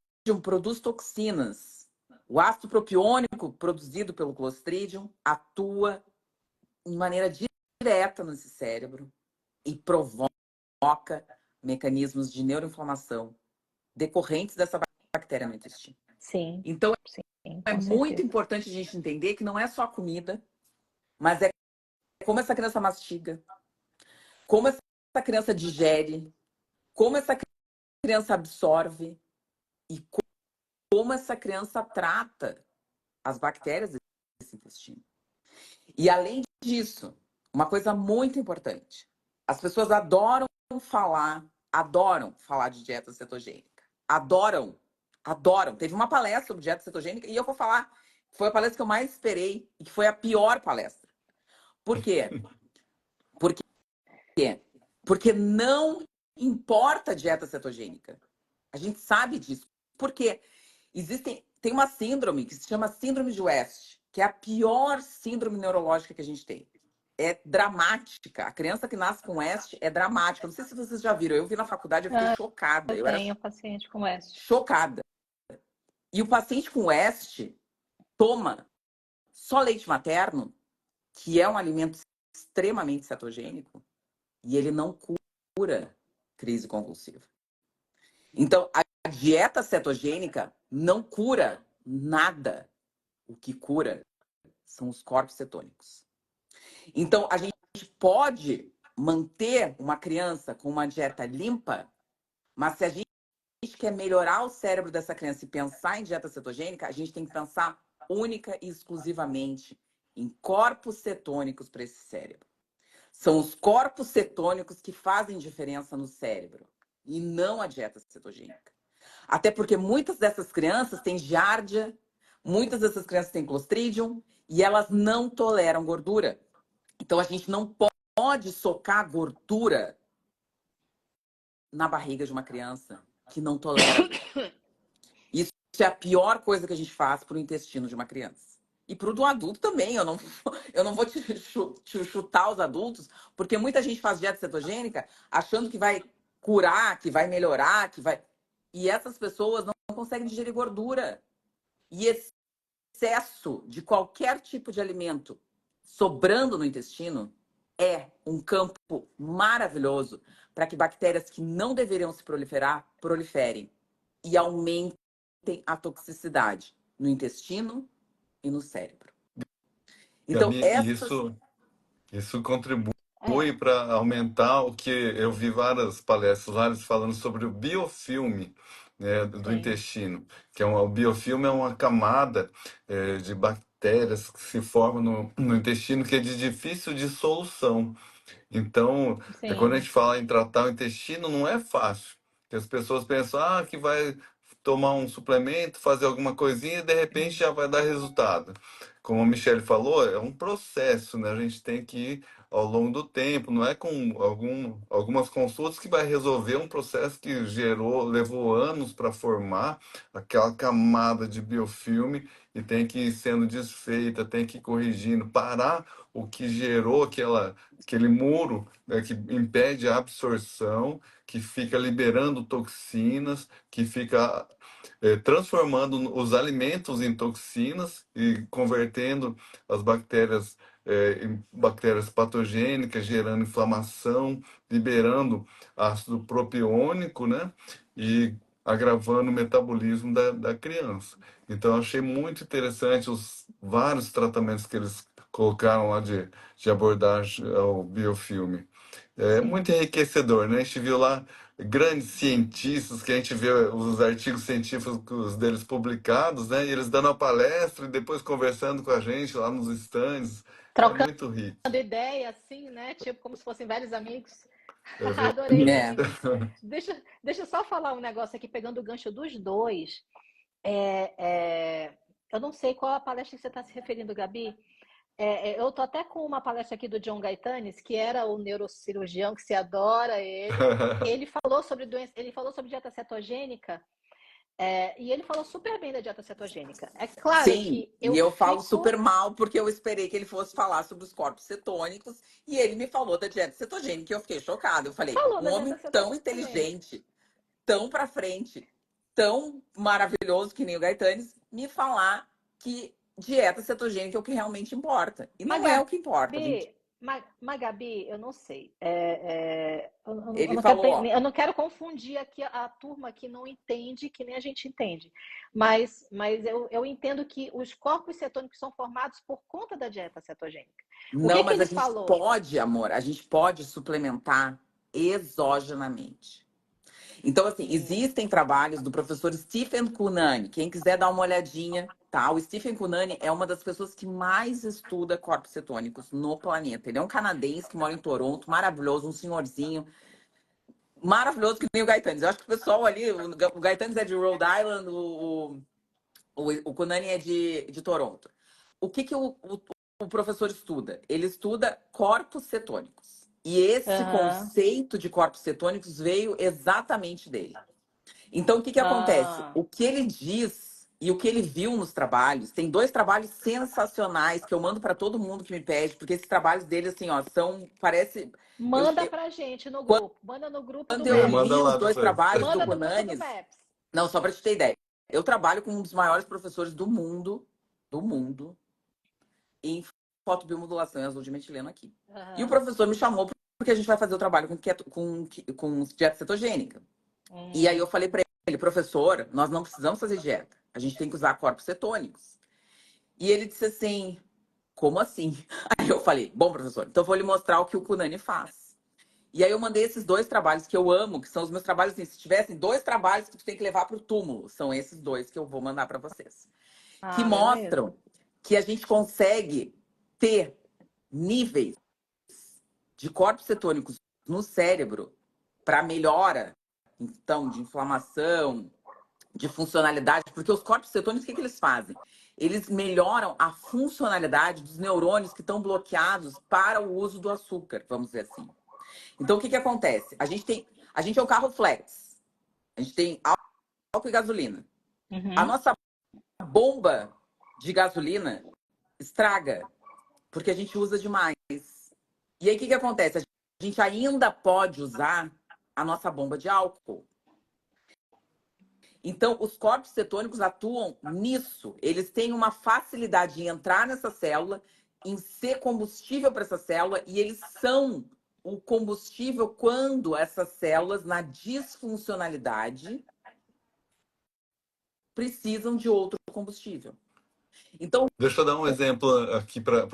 produz toxinas. O ácido propiônico produzido pelo Clostridium atua de maneira direta nesse cérebro e provoca mecanismos de neuroinflamação decorrentes dessa bactéria no intestino. Sim. Então, sim, é com muito certeza. importante a gente entender que não é só a comida, mas é como essa criança mastiga, como essa criança digere, como essa criança absorve e como essa criança trata as bactérias desse intestino. E além disso, uma coisa muito importante, as pessoas adoram falar de dieta cetogênica. Adoram. Teve uma palestra sobre dieta cetogênica e eu vou falar, foi a palestra que eu mais esperei e que foi a pior palestra. Por quê? Porque não importa a dieta cetogênica. A gente sabe disso. Porque tem uma síndrome que se chama síndrome de West, que é a pior síndrome neurológica que a gente tem. É dramática. A criança que nasce com West é dramática. Não sei se vocês já viram. Eu vi na faculdade, eu fiquei chocada. Eu Eu era tenho paciente com West. chocada. E o paciente com West toma só leite materno, que é um alimento extremamente cetogênico, e ele não cura crise convulsiva. Então, a dieta cetogênica não cura nada. O que cura são os corpos cetônicos. Então, a gente pode manter uma criança com uma dieta limpa, mas se a gente quer melhorar o cérebro dessa criança e pensar em dieta cetogênica, a gente tem que pensar única e exclusivamente em corpos cetônicos para esse cérebro. São os corpos cetônicos que fazem diferença no cérebro e não a dieta cetogênica. Até porque muitas dessas crianças têm giardia, muitas dessas crianças têm clostridium e elas não toleram gordura. Então a gente não pode socar gordura na barriga de uma criança que não tolera. Isso é a pior coisa que a gente faz para o intestino de uma criança. E para o do adulto também. Eu não vou te chutar os adultos, porque muita gente faz dieta cetogênica achando que vai curar, que vai melhorar, que vai. E essas pessoas não conseguem digerir gordura. E excesso de qualquer tipo de alimento sobrando no intestino é um campo maravilhoso para que bactérias que não deveriam se proliferar, proliferem e aumentem a toxicidade no intestino e no cérebro. Então, Gabi, essas... isso contribui É, para aumentar o que eu vi várias palestras lá eles falando sobre o biofilme, né, do sim. intestino, que o biofilme é uma camada de bactérias que se formam no intestino que é de difícil dissolução. Então, quando a Sim. gente fala em tratar o intestino, não é fácil. Porque as pessoas pensam, que vai tomar um suplemento, fazer alguma coisinha e de repente já vai dar resultado. Como a Michelle falou, é um processo, né? A gente tem que ir ao longo do tempo, não é com algumas consultas que vai resolver um processo que levou anos para formar aquela camada de biofilme e tem que ir sendo desfeita, tem que ir corrigindo, parar o que gerou aquele muro, né, que impede a absorção, que fica liberando toxinas, que fica transformando os alimentos em toxinas e convertendo as bactérias em bactérias patogênicas, gerando inflamação, liberando ácido propiônico, né? E agravando o metabolismo da criança. Então, eu achei muito interessante os vários tratamentos que eles colocaram lá de abordagem ao biofilme. É Sim. muito enriquecedor, né? A gente viu lá grandes cientistas, que a gente vê os artigos científicos deles publicados, né? E eles dando a palestra e depois conversando com a gente lá nos stands. É Trocando muito rico. ideia, assim, né? Tipo, como se fossem velhos amigos. É Adorei É. também. Deixa eu só falar um negócio aqui, pegando o gancho dos dois. Eu não sei qual a palestra que você está se referindo, Gabi. Eu tô até com uma palestra aqui do John Gaetanis, que era o neurocirurgião que se adora ele. Ele falou sobre doença, ele falou sobre dieta cetogênica, e ele falou super bem da dieta cetogênica. É claro Sim, que e eu eu falo super fico. mal porque eu esperei que ele fosse falar sobre os corpos cetônicos e ele me falou da dieta cetogênica e eu fiquei chocada. Eu falei, Falou um da dieta homem tão cetogênica. inteligente, tão pra frente, tão maravilhoso que nem o Gaetanes, me falar que dieta cetogênica é o que realmente importa. E Mas, não é o que importa, gente. Gabi, eu não sei. Ele falou, ó, Eu não quero confundir aqui a turma que não entende, que nem a gente entende. Mas eu entendo que os corpos cetônicos são formados por conta da dieta cetogênica. O não, que que mas a ele gente falou? pode, amor, a gente pode suplementar exogenamente. Então, assim, Hum, existem trabalhos do professor Stephen Cunani. Quem quiser dar uma olhadinha, tá? O Stephen Cunani é uma das pessoas que mais estuda corpos cetônicos no planeta. Ele é um canadense que mora em Toronto, maravilhoso, um senhorzinho, maravilhoso que nem o Gaetanes. Eu acho que o pessoal ali, o Gaetanes é de Rhode Island, o Cunani é de Toronto. O que o professor estuda? Ele estuda corpos cetônicos. E esse Aham. conceito de corpos cetônicos veio exatamente dele. Então, o que acontece? Ah, O que ele diz e o que ele viu nos trabalhos, tem 2 trabalhos sensacionais que eu mando para todo mundo que me pede, porque esses trabalhos dele, assim, ó, são, parece... manda pra gente no grupo. Manda no grupo do Quando eu MEPS. Manda li os lá 2 depois. trabalhos do Manda no grupo do Cunanes, MEPS. não, só para te ter ideia, eu trabalho com um dos maiores professores do mundo, em fotobiomodulação e azul de metileno aqui. E o Aham. professor me chamou porque a gente vai fazer o trabalho com dieta cetogênica. E aí eu falei para ele, professor, nós não precisamos fazer dieta. A gente tem que usar corpos cetônicos. E ele disse assim, como assim? Aí eu falei, bom, professor, então eu vou lhe mostrar o que o Cunani faz. E aí eu mandei esses 2 trabalhos que eu amo, que são os meus trabalhos, assim, se tivessem 2 trabalhos que tu tem que levar para o túmulo, são esses 2 que eu vou mandar para vocês. Que Ah, beleza. mostram que a gente consegue ter níveis de corpos cetônicos no cérebro para melhora, então, de inflamação, de funcionalidade, porque os corpos cetônicos, o que eles fazem? Eles melhoram a funcionalidade dos neurônios que estão bloqueados para o uso do açúcar, vamos dizer assim. Então, o que acontece? A gente é um carro flex, a gente tem álcool e gasolina. A Uhum. nossa bomba de gasolina estraga, porque a gente usa demais. E aí, o que acontece? A gente ainda pode usar a nossa bomba de álcool. Então, os corpos cetônicos atuam nisso. Eles têm uma facilidade em entrar nessa célula, em ser combustível para essa célula, e eles são o combustível quando essas células, na disfuncionalidade, precisam de outro combustível. Então, Deixa eu dar um exemplo aqui para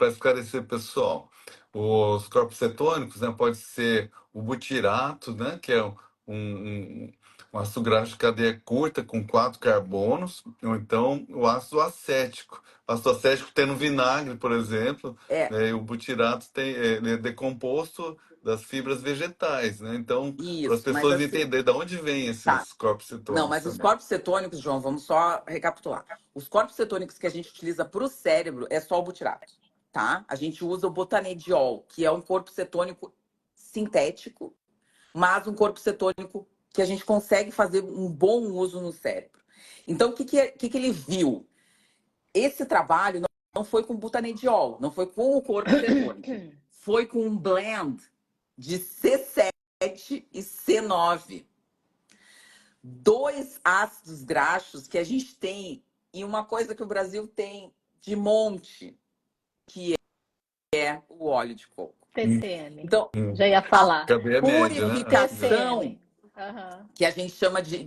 esclarecer o pessoal. Os corpos cetônicos, né, pode ser o butirato, né, que é um, um ácido graxo de cadeia curta com 4 carbonos, ou então o ácido acético. O ácido acético tem no vinagre, por exemplo, é né, e o butirato ele é decomposto das fibras vegetais, né? Então, para as isso, mas pessoas assim, entenderem de onde vêm tá. esses corpos Não, cetônicos mas os também. corpos cetônicos, João, vamos só recapitular. Os corpos cetônicos que a gente utiliza para o cérebro é só o butirato, tá? A gente usa o botanediol, que é um corpo cetônico sintético, mas um corpo cetônico que a gente consegue fazer um bom uso no cérebro. Então, o que ele viu? Esse trabalho não foi com butanediol, não foi com o corpo cetônico. Foi com um blend de C7 e C9. 2 ácidos graxos que a gente tem e uma coisa que o Brasil tem de monte, que é o óleo de coco. TCM. Então, Hum. Já ia a falar. Cadeia média, né? purificação TCM. Aham. que a gente chama de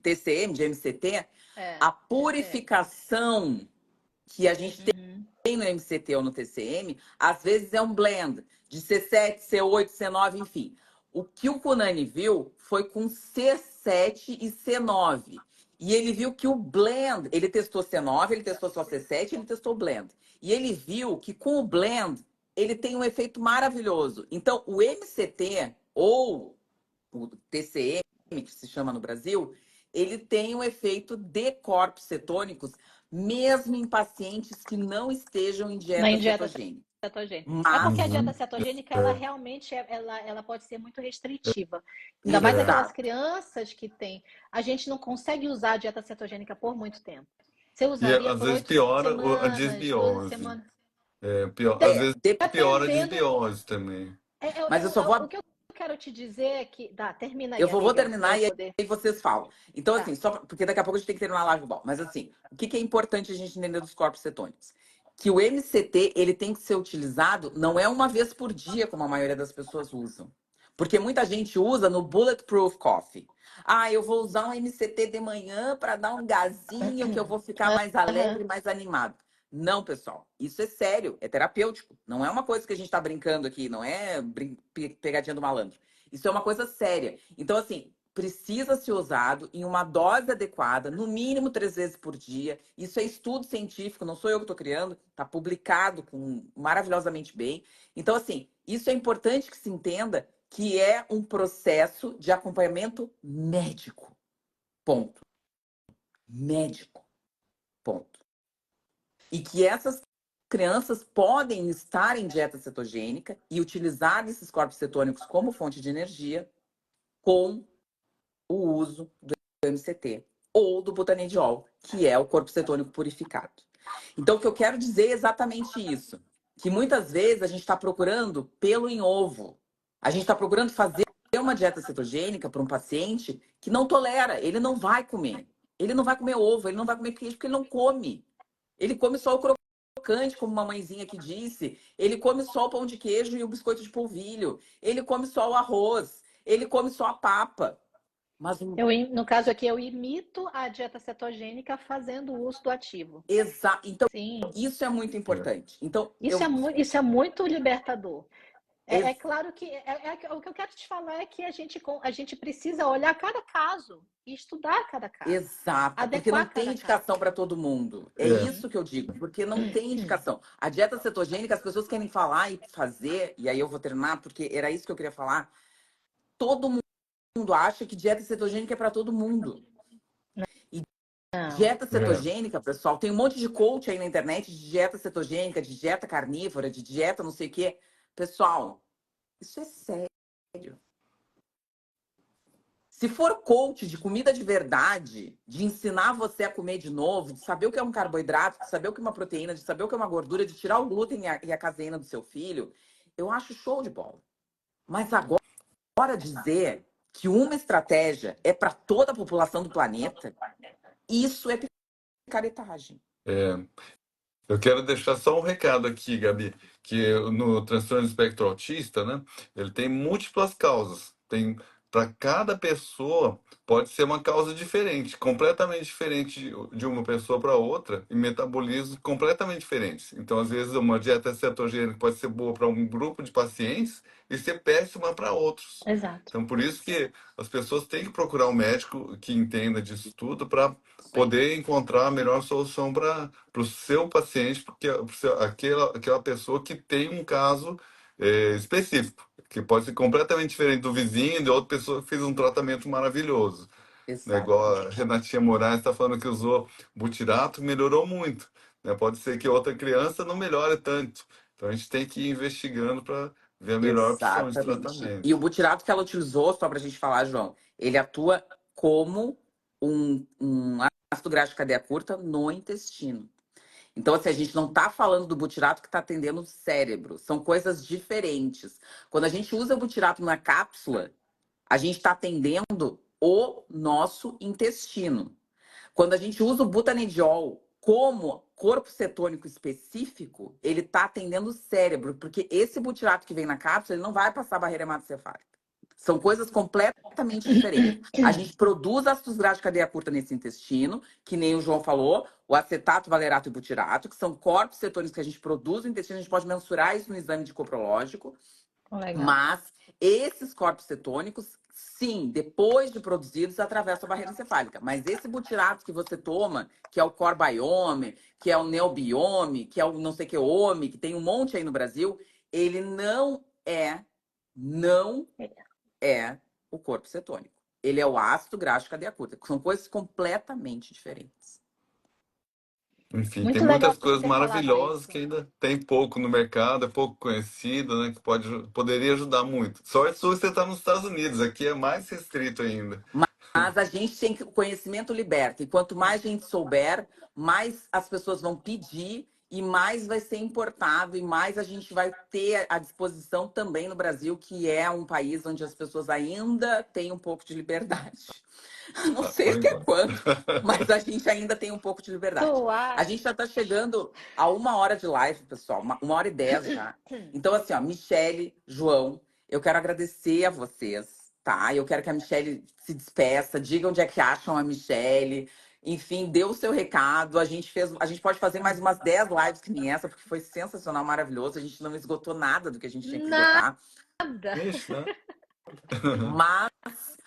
TCM, de MCT, É. a TCM. purificação que a gente Uhum. tem no MCT ou no TCM, às vezes é um blend de C7, C8, C9, enfim. O que o Cunani viu foi com C7 e C9. E ele viu que o blend, ele testou C9, ele testou só C7, ele testou o blend. E ele viu que com o blend, ele tem um efeito maravilhoso. Então, o MCT ou o TCM, que se chama no Brasil, ele tem um efeito de corpos cetônicos, mesmo em pacientes que não estejam em Na dieta dieta cetogênica. cetogênica. É porque a Mas, dieta Uhum. cetogênica, ela É. realmente ela pode ser muito restritiva. Ainda mais É. aquelas exato. crianças que têm. A gente não consegue usar a dieta cetogênica por muito tempo. Você E usaria às por vezes piora a semanas, 12 desbiose. semanas. Às É, vezes piora a Dependendo. desbiose também. mas eu só vou. O que eu quero te dizer é que. Tá, termina Eu aí, vou amiga, para terminar eu e poder. aí vocês falam. Então, Tá. assim, só porque daqui a pouco a gente tem que terminar a live igual. Mas, assim, o que é importante a gente entender dos corpos cetônicos? Que o MCT, ele tem que ser utilizado, não é uma vez por dia, como a maioria das pessoas usam. Porque muita gente usa no Bulletproof Coffee. Ah, eu vou usar um MCT de manhã para dar um gazinho que eu vou ficar mais Aham. alegre, mais animado. Não, pessoal, isso é sério, é terapêutico. Não é uma coisa que a gente está brincando aqui, não é pegadinha do malandro. Isso é uma coisa séria. Então, assim, precisa ser usado em uma dose adequada, no mínimo 3 vezes por dia. Isso é estudo científico, não sou eu que estou criando, está publicado maravilhosamente bem. Então, assim, isso é importante que se entenda que é um processo de acompanhamento médico. Ponto. Médico. Ponto. E que essas crianças podem estar em dieta cetogênica e utilizar esses corpos cetônicos como fonte de energia com o uso do MCT ou do butanediol, que é o corpo cetônico purificado. Então, o que eu quero dizer é exatamente isso, que muitas vezes a gente está procurando pelo em ovo. A gente está procurando fazer uma dieta cetogênica para um paciente que não tolera, ele não vai comer. Ele não vai comer ovo, ele não vai comer queijo, porque ele não come. Ele come só o crocante, como uma mãezinha que disse. Ele come só o pão de queijo e o biscoito de polvilho. Ele come só o arroz. Ele come só a papa. Mas No caso aqui, eu imito a dieta cetogênica fazendo o uso do ativo. Então, Sim. isso é muito importante. Então, isso é muito libertador. É claro que o que eu quero te falar é que a gente precisa olhar cada caso e estudar cada caso. Exato, porque não tem indicação para todo mundo. É isso que eu digo, porque não tem indicação. A dieta cetogênica, as pessoas querem falar e fazer, e aí eu vou terminar, porque era isso que eu queria falar. Todo mundo acha que dieta cetogênica é para todo mundo. E dieta cetogênica, pessoal, tem um monte de coach aí na internet de dieta cetogênica, de dieta carnívora, de dieta não sei o quê. Pessoal, isso é sério. Se for coach de comida de verdade, de ensinar você a comer de novo, de saber o que é um carboidrato, de saber o que é uma proteína, de saber o que é uma gordura, de tirar o glúten e a caseína do seu filho, eu acho show de bola. Mas agora dizer que uma estratégia é para toda a população do planeta, isso é picaretagem. Eu quero deixar só um recado aqui, Gabi, que no transtorno de espectro autista, né, ele tem múltiplas causas. Tem para cada pessoa pode ser uma causa diferente, completamente diferente de uma pessoa para outra, e metabolismos completamente diferentes. Então, às vezes, uma dieta cetogênica pode ser boa para um grupo de pacientes e ser péssima para outros. Exato. Então, por isso que as pessoas têm que procurar um médico que entenda disso tudo para poder encontrar a melhor solução para o seu paciente, porque aquela pessoa que tem um caso específico, que pode ser completamente diferente do vizinho, de outra pessoa que fez um tratamento maravilhoso. Né? Igual a Renatinha Moraes está falando que usou butirato, melhorou muito. Né? Pode ser que outra criança não melhore tanto. Então a gente tem que ir investigando para ver a melhor opção de tratamento. E o butirato que ela utilizou, só para a gente falar, João, ele atua como um ácido graxo de cadeia curta no intestino. Então, assim, a gente não está falando do butirato que está atendendo o cérebro. São coisas diferentes. Quando a gente usa o butirato na cápsula, a gente está atendendo o nosso intestino. Quando a gente usa o butanediol como corpo cetônico específico, ele está atendendo o cérebro, porque esse butirato que vem na cápsula, ele não vai passar a barreira hematocefálica. São coisas completamente diferentes. A gente produz ácidos graxos de cadeia curta nesse intestino, que nem o João falou, o acetato, valerato e butirato, que são corpos cetônicos que a gente produz no intestino, a gente pode mensurar isso no exame de coprológico. Legal. Mas esses corpos cetônicos, sim, depois de produzidos, atravessam a barreira encefálica. Mas esse butirato que você toma, que é o Corbiome, que é o Neobiome, que é o não sei que Ome, que tem um monte aí no Brasil, ele não é o corpo cetônico. Ele é o ácido graxo de cadeia curta. São coisas completamente diferentes. Enfim, Muito tem muitas legal coisas você falar maravilhosas disso. que ainda tem pouco no mercado, é pouco conhecido, né? Que poderia ajudar muito. Sorte sua que você está nos Estados Unidos, aqui é mais restrito ainda. Mas a gente tem que o conhecimento liberta. E quanto mais a gente souber, mais as pessoas vão pedir e mais vai ser importado e mais a gente vai ter à disposição também no Brasil, que é um país onde as pessoas ainda têm um pouco de liberdade. Não sei até quando, mas a gente ainda tem um pouco de liberdade. A gente já está chegando a 1 hora de live, pessoal, 1h10 já. Então, assim, ó, Michele, João, eu quero agradecer a vocês, tá? Eu quero que a Michele se despeça, diga onde é que acham a Michele. Enfim, dê o seu recado. A gente pode fazer mais umas 10 lives que nem essa, porque foi sensacional, maravilhoso. A gente não esgotou nada do que a gente tinha que esgotar. Isso, né? Mas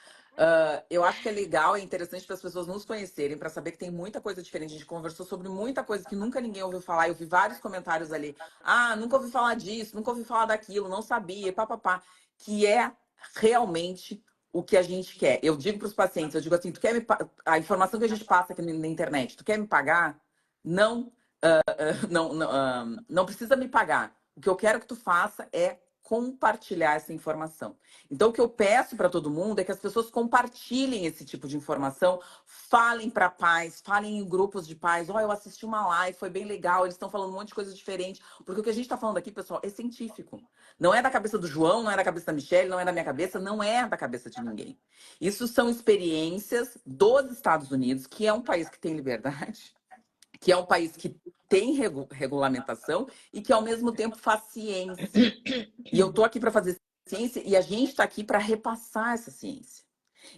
eu acho que é legal, é interessante para as pessoas nos conhecerem, para saber que tem muita coisa diferente. A gente conversou sobre muita coisa que nunca ninguém ouviu falar. Eu vi vários comentários ali. Ah, nunca ouvi falar disso, nunca ouvi falar daquilo, não sabia, papapá. Que é realmente o que a gente quer. Eu digo para os pacientes, eu digo assim, a informação que a gente passa aqui na internet, tu quer me pagar? Não não precisa me pagar. O que eu quero que tu faça é compartilhar essa informação. Então, o que eu peço para todo mundo é que as pessoas compartilhem esse tipo de informação, falem para pais, falem em grupos de pais. Ó, eu assisti uma live, foi bem legal, eles estão falando um monte de coisa diferente. Porque o que a gente está falando aqui, pessoal, é científico. Não é da cabeça do João, não é da cabeça da Michelle, não é da minha cabeça, não é da cabeça de ninguém. Isso são experiências dos Estados Unidos, que é um país que tem liberdade, que é um país que tem regulamentação e que, ao mesmo tempo, faz ciência. E eu tô aqui para fazer ciência e a gente está aqui para repassar essa ciência.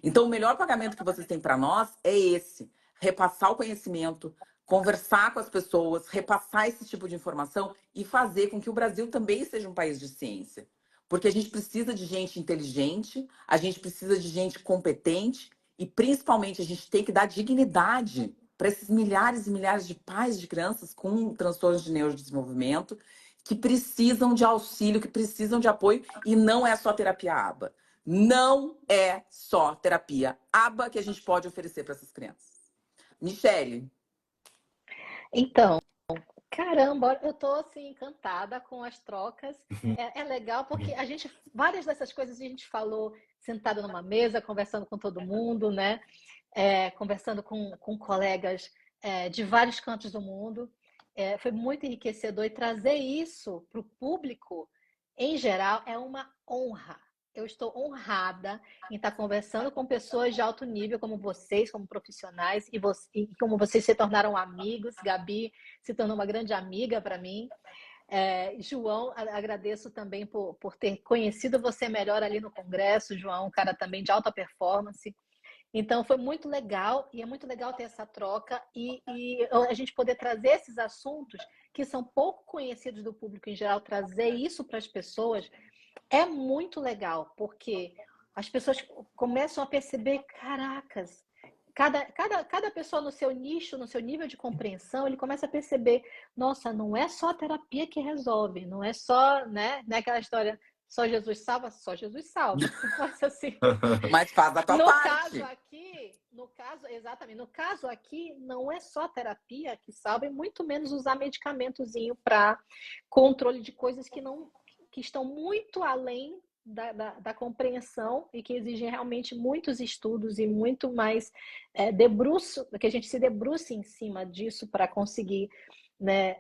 Então, o melhor pagamento que vocês têm para nós é esse: repassar o conhecimento, conversar com as pessoas, repassar esse tipo de informação e fazer com que o Brasil também seja um país de ciência. Porque a gente precisa de gente inteligente, a gente precisa de gente competente e, principalmente, a gente tem que dar dignidade para esses milhares e milhares de pais de crianças com transtornos de neurodesenvolvimento que precisam de auxílio, que precisam de apoio, e não é só terapia ABA. Não é só terapia ABA que a gente pode oferecer para essas crianças. Michele. Então, caramba, eu tô assim encantada com as trocas. É legal porque várias dessas coisas a gente falou sentado numa mesa, conversando com todo mundo, né? Conversando com colegas de vários cantos do mundo. Foi muito enriquecedor e trazer isso para o público, em geral, é uma honra. Eu estou honrada em estar conversando com pessoas de alto nível como vocês, como profissionais, e como vocês se tornaram amigos. Gabi se tornou uma grande amiga para mim. João, agradeço também por ter conhecido você melhor ali no Congresso. João, um cara também de alta performance. Então, foi muito legal, e é muito legal ter essa troca e a gente poder trazer esses assuntos que são pouco conhecidos do público em geral, trazer isso para as pessoas é muito legal, porque as pessoas começam a perceber, caracas, cada pessoa no seu nicho, no seu nível de compreensão, ele começa a perceber, nossa, não é só a terapia que resolve, não é só, né, aquela história, só Jesus salva, só Jesus salva. Mas assim, Mas faz a tua no caso parte. aqui, exatamente, no caso aqui, não é só a terapia que salva, e muito menos usar medicamentozinho para controle de coisas que estão muito além da compreensão e que exigem realmente muitos estudos e muito mais que a gente se debruce em cima disso para conseguir, né,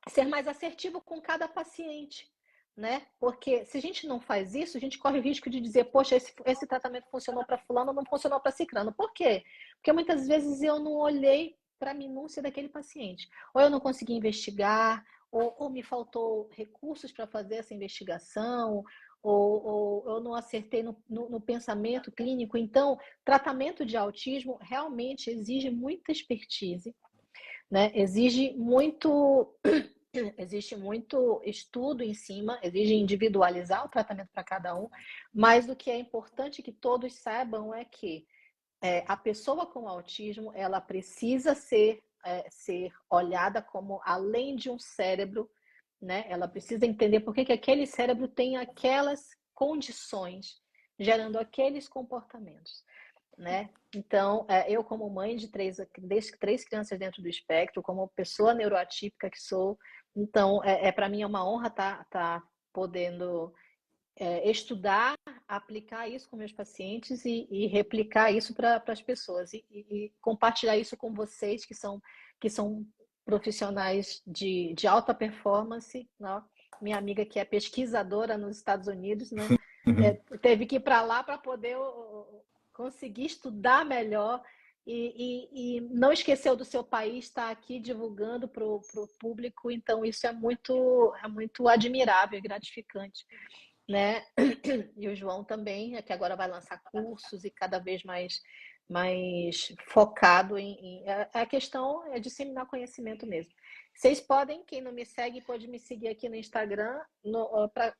ser mais assertivo com cada paciente. Né? Porque se a gente não faz isso, a gente corre o risco de dizer, poxa, esse tratamento funcionou para fulano, não funcionou para ciclano. Por quê? Porque muitas vezes eu não olhei para a minúcia daquele paciente. Ou eu não consegui investigar, ou me faltou recursos para fazer essa investigação, ou eu não acertei no pensamento clínico. Então, tratamento de autismo realmente exige muita expertise, né? Exige muito estudo em cima, exige individualizar o tratamento para cada um, mas o que é importante que todos saibam é que a pessoa com autismo, ela precisa ser olhada como além de um cérebro, né? Ela precisa entender por que aquele cérebro tem aquelas condições, gerando aqueles comportamentos. Né? Então, eu como mãe de três crianças dentro do espectro, como pessoa neuroatípica que sou, então para mim é uma honra tá podendo estudar, aplicar isso com meus pacientes e replicar isso para as pessoas e compartilhar isso com vocês que são profissionais de alta performance, né? Minha amiga que é pesquisadora nos Estados Unidos, né? Teve que ir para lá para poder conseguir estudar melhor e não esqueceu do seu país, está aqui divulgando para o público, então isso é muito admirável e gratificante, né? E o João também, que agora vai lançar cursos e cada vez mais focado a questão é disseminar conhecimento mesmo. Vocês podem, quem não me segue, pode me seguir aqui no Instagram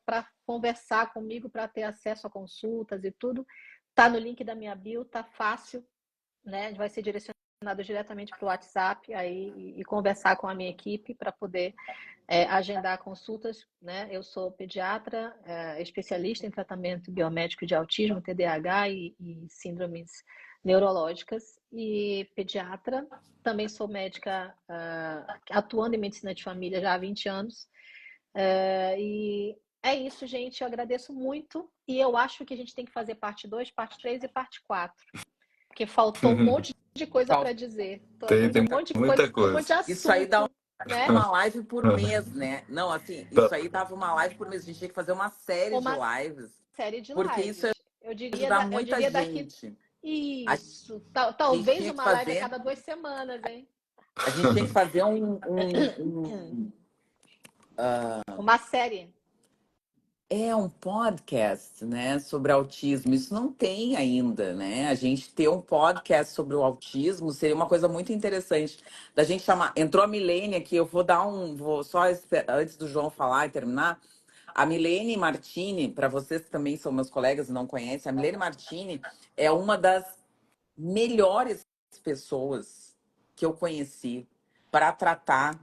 para conversar comigo, para ter acesso a consultas e tudo. Tá no link da minha bio, tá fácil, né? Vai ser direcionado diretamente para o WhatsApp aí e conversar com a minha equipe para poder agendar consultas, né? Eu sou pediatra, especialista em tratamento biomédico de autismo, TDAH e síndromes neurológicas e pediatra. Também sou médica atuando em medicina de família já há 20 anos. E é isso, gente. Eu agradeço muito. E eu acho que a gente tem que fazer parte 2, parte 3 e parte 4. Porque faltou um monte de coisa para dizer. Tem Um monte de coisa, muita um monte de coisa. Isso aí dá assunto, né? uma live por mês, né? Não, assim, Tá. isso aí dava uma live por mês. A gente tinha que fazer uma série de Uma lives, série de porque isso ia lives. ajudar Eu muita diria daqui. gente. A Isso. gente Talvez tinha que uma live a fazer, cada 2 semanas, hein? a gente tinha que fazer Uma série. um podcast, né, sobre autismo. Isso não tem ainda, né? A gente ter um podcast sobre o autismo seria uma coisa muito interessante da gente chamar. Entrou a Milene aqui, eu vou só antes do João falar e terminar. A Milene Martini, para vocês que também são meus colegas e não conhecem, a Milene Martini é uma das melhores pessoas que eu conheci para tratar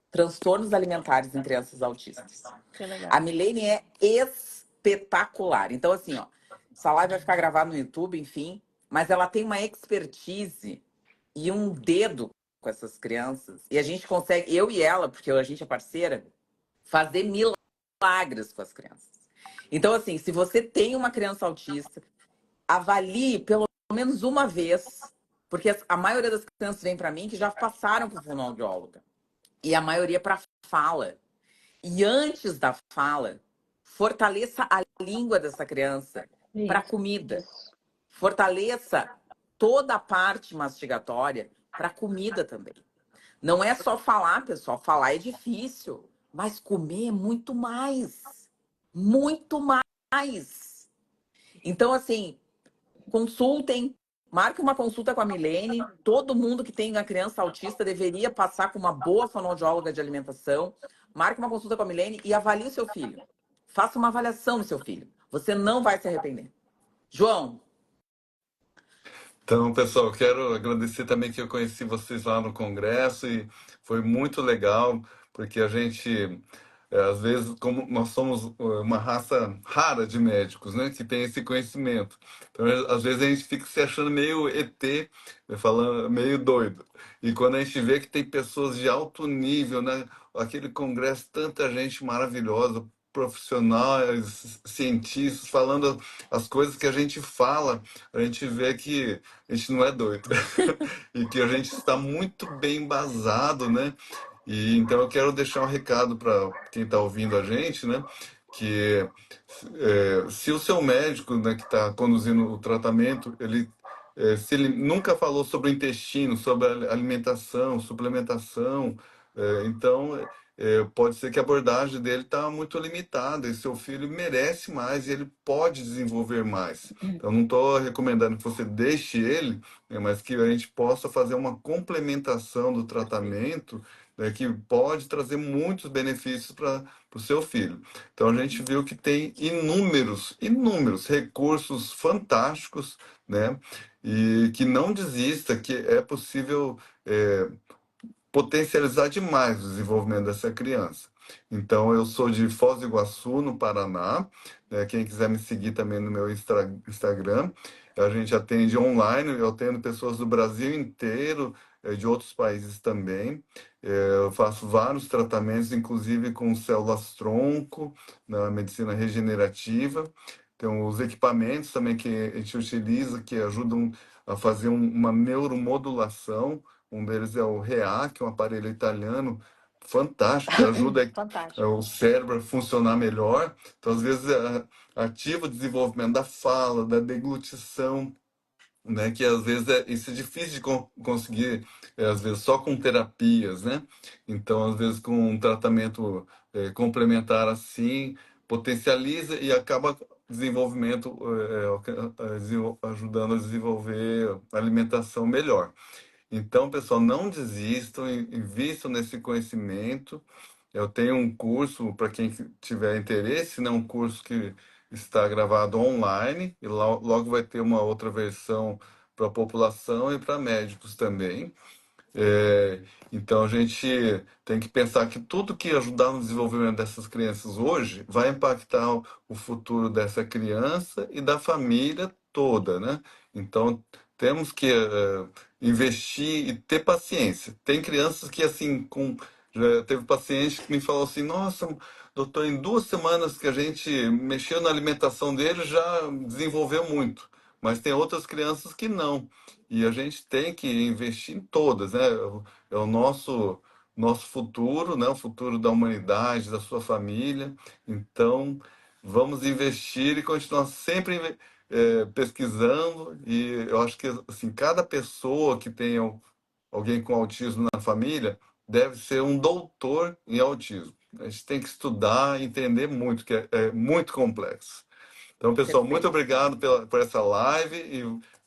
transtornos alimentares em crianças autistas. Que legal. A Milene é espetacular. Então, assim, ó, essa live vai ficar gravada no YouTube, enfim, mas ela tem uma expertise e um dedo com essas crianças. E a gente consegue, eu e ela, porque a gente é parceira, fazer milagres com as crianças. Então, assim, se você tem uma criança autista, avalie pelo menos uma vez, porque a maioria das crianças vem para mim que já passaram por fonoaudióloga. E a maioria para fala. E antes da fala, fortaleça a língua dessa criança para comida. Fortaleça toda a parte mastigatória para comida também. Não é só falar, pessoal. Falar é difícil, mas comer é muito mais. Muito mais. Então, assim, consultem, marque uma consulta com a Milene. Todo mundo que tem uma criança autista deveria passar com uma boa fonoaudióloga de alimentação. Marque uma consulta com a Milene e avalie o seu filho. Faça uma avaliação do seu filho. Você não vai se arrepender. João. Então, pessoal, eu quero agradecer também que eu conheci vocês lá no congresso e foi muito legal, porque a gente, às vezes, como nós somos uma raça rara de médicos, né, que tem esse conhecimento. Então, às vezes a gente fica se achando meio ET, falando meio doido. E quando a gente vê que tem pessoas de alto nível, né, aquele congresso, tanta gente maravilhosa, profissionais, cientistas, falando as coisas que a gente fala, a gente vê que a gente não é doido e que a gente está muito bem embasado, né? E então eu quero deixar um recado para quem está ouvindo a gente, né? Que se o seu médico, né, que está conduzindo o tratamento, se ele nunca falou sobre o intestino, sobre a alimentação, suplementação, então pode ser que a abordagem dele está muito limitada e seu filho merece mais e ele pode desenvolver mais. Então, não estou recomendando que você deixe ele, né, mas que a gente possa fazer uma complementação do tratamento, né, que pode trazer muitos benefícios para o seu filho. Então, a gente viu que tem inúmeros recursos fantásticos, né, e que não desista, que é possível potencializar demais o desenvolvimento dessa criança. Então, eu sou de Foz do Iguaçu, no Paraná. Né? Quem quiser me seguir também no meu Instagram. A gente atende online, eu atendo pessoas do Brasil inteiro, de outros países também. Eu faço vários tratamentos, inclusive com células-tronco, na medicina regenerativa. Então, os equipamentos também que a gente utiliza, que ajudam a fazer uma neuromodulação. Um deles é o REA, que é um aparelho italiano fantástico, que ajuda Fantástico. o cérebro a funcionar melhor. Então, às vezes, ativa o desenvolvimento da fala, da deglutição, né? Que às vezes isso é difícil de conseguir, às vezes só com terapias, né? Então, às vezes, com um tratamento complementar assim, potencializa e acaba desenvolvimento, ajudando a desenvolver alimentação melhor. Então, pessoal, não desistam, invistam nesse conhecimento. Eu tenho um curso para quem tiver interesse, né? Um curso que está gravado online e logo vai ter uma outra versão para a população e para médicos também. Então, a gente tem que pensar que tudo que ajudar no desenvolvimento dessas crianças hoje vai impactar o futuro dessa criança e da família toda, né? Então, temos que investir e ter paciência. Tem crianças que, assim, já teve paciente que me falou assim, nossa, doutor, em 2 semanas que a gente mexeu na alimentação dele, já desenvolveu muito. Mas tem outras crianças que não. E a gente tem que investir em todas, né? É o nosso futuro, né? O futuro da humanidade, da sua família. Então, vamos investir e continuar sempre pesquisando. E eu acho que assim, cada pessoa que tenha alguém com autismo na família deve ser um doutor em autismo. A gente tem que estudar e entender muito, que é muito complexo. Então, pessoal, muito Perfeito. obrigado por essa live e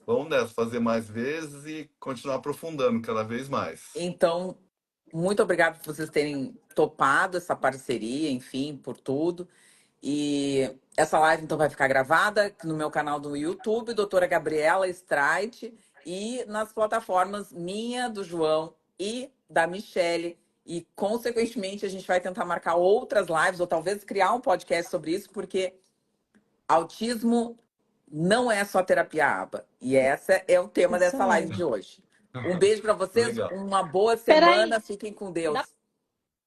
vamos nessa, fazer mais vezes e continuar aprofundando cada vez mais. Então, muito obrigada por vocês terem topado essa parceria, enfim, por tudo. E essa live, então, vai ficar gravada no meu canal do YouTube, doutora Gabriela Streit, e nas plataformas minha, do João e da Michele. E, consequentemente, a gente vai tentar marcar outras lives, ou talvez criar um podcast sobre isso, porque autismo não é só terapia ABA. E esse é o tema Isso dessa live aí. de hoje. Um beijo para vocês, Legal. uma boa Peraí, semana, fiquem com Deus. dá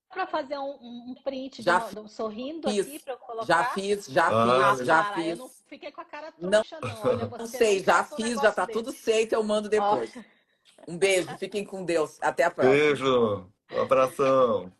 para fazer um print Já de um sorrindo fiz, aqui para eu já colocar? fiz, já Ah, fiz, Ah, já legal. para, eu fiz. não fiquei com a cara Não, troncha, não. Olha, não você não sei, já faça um fiz, já negócio tá tudo desse. feito, eu mando Ó, depois. Um beijo, fiquem com Deus. Até a próxima. Beijo, um abração.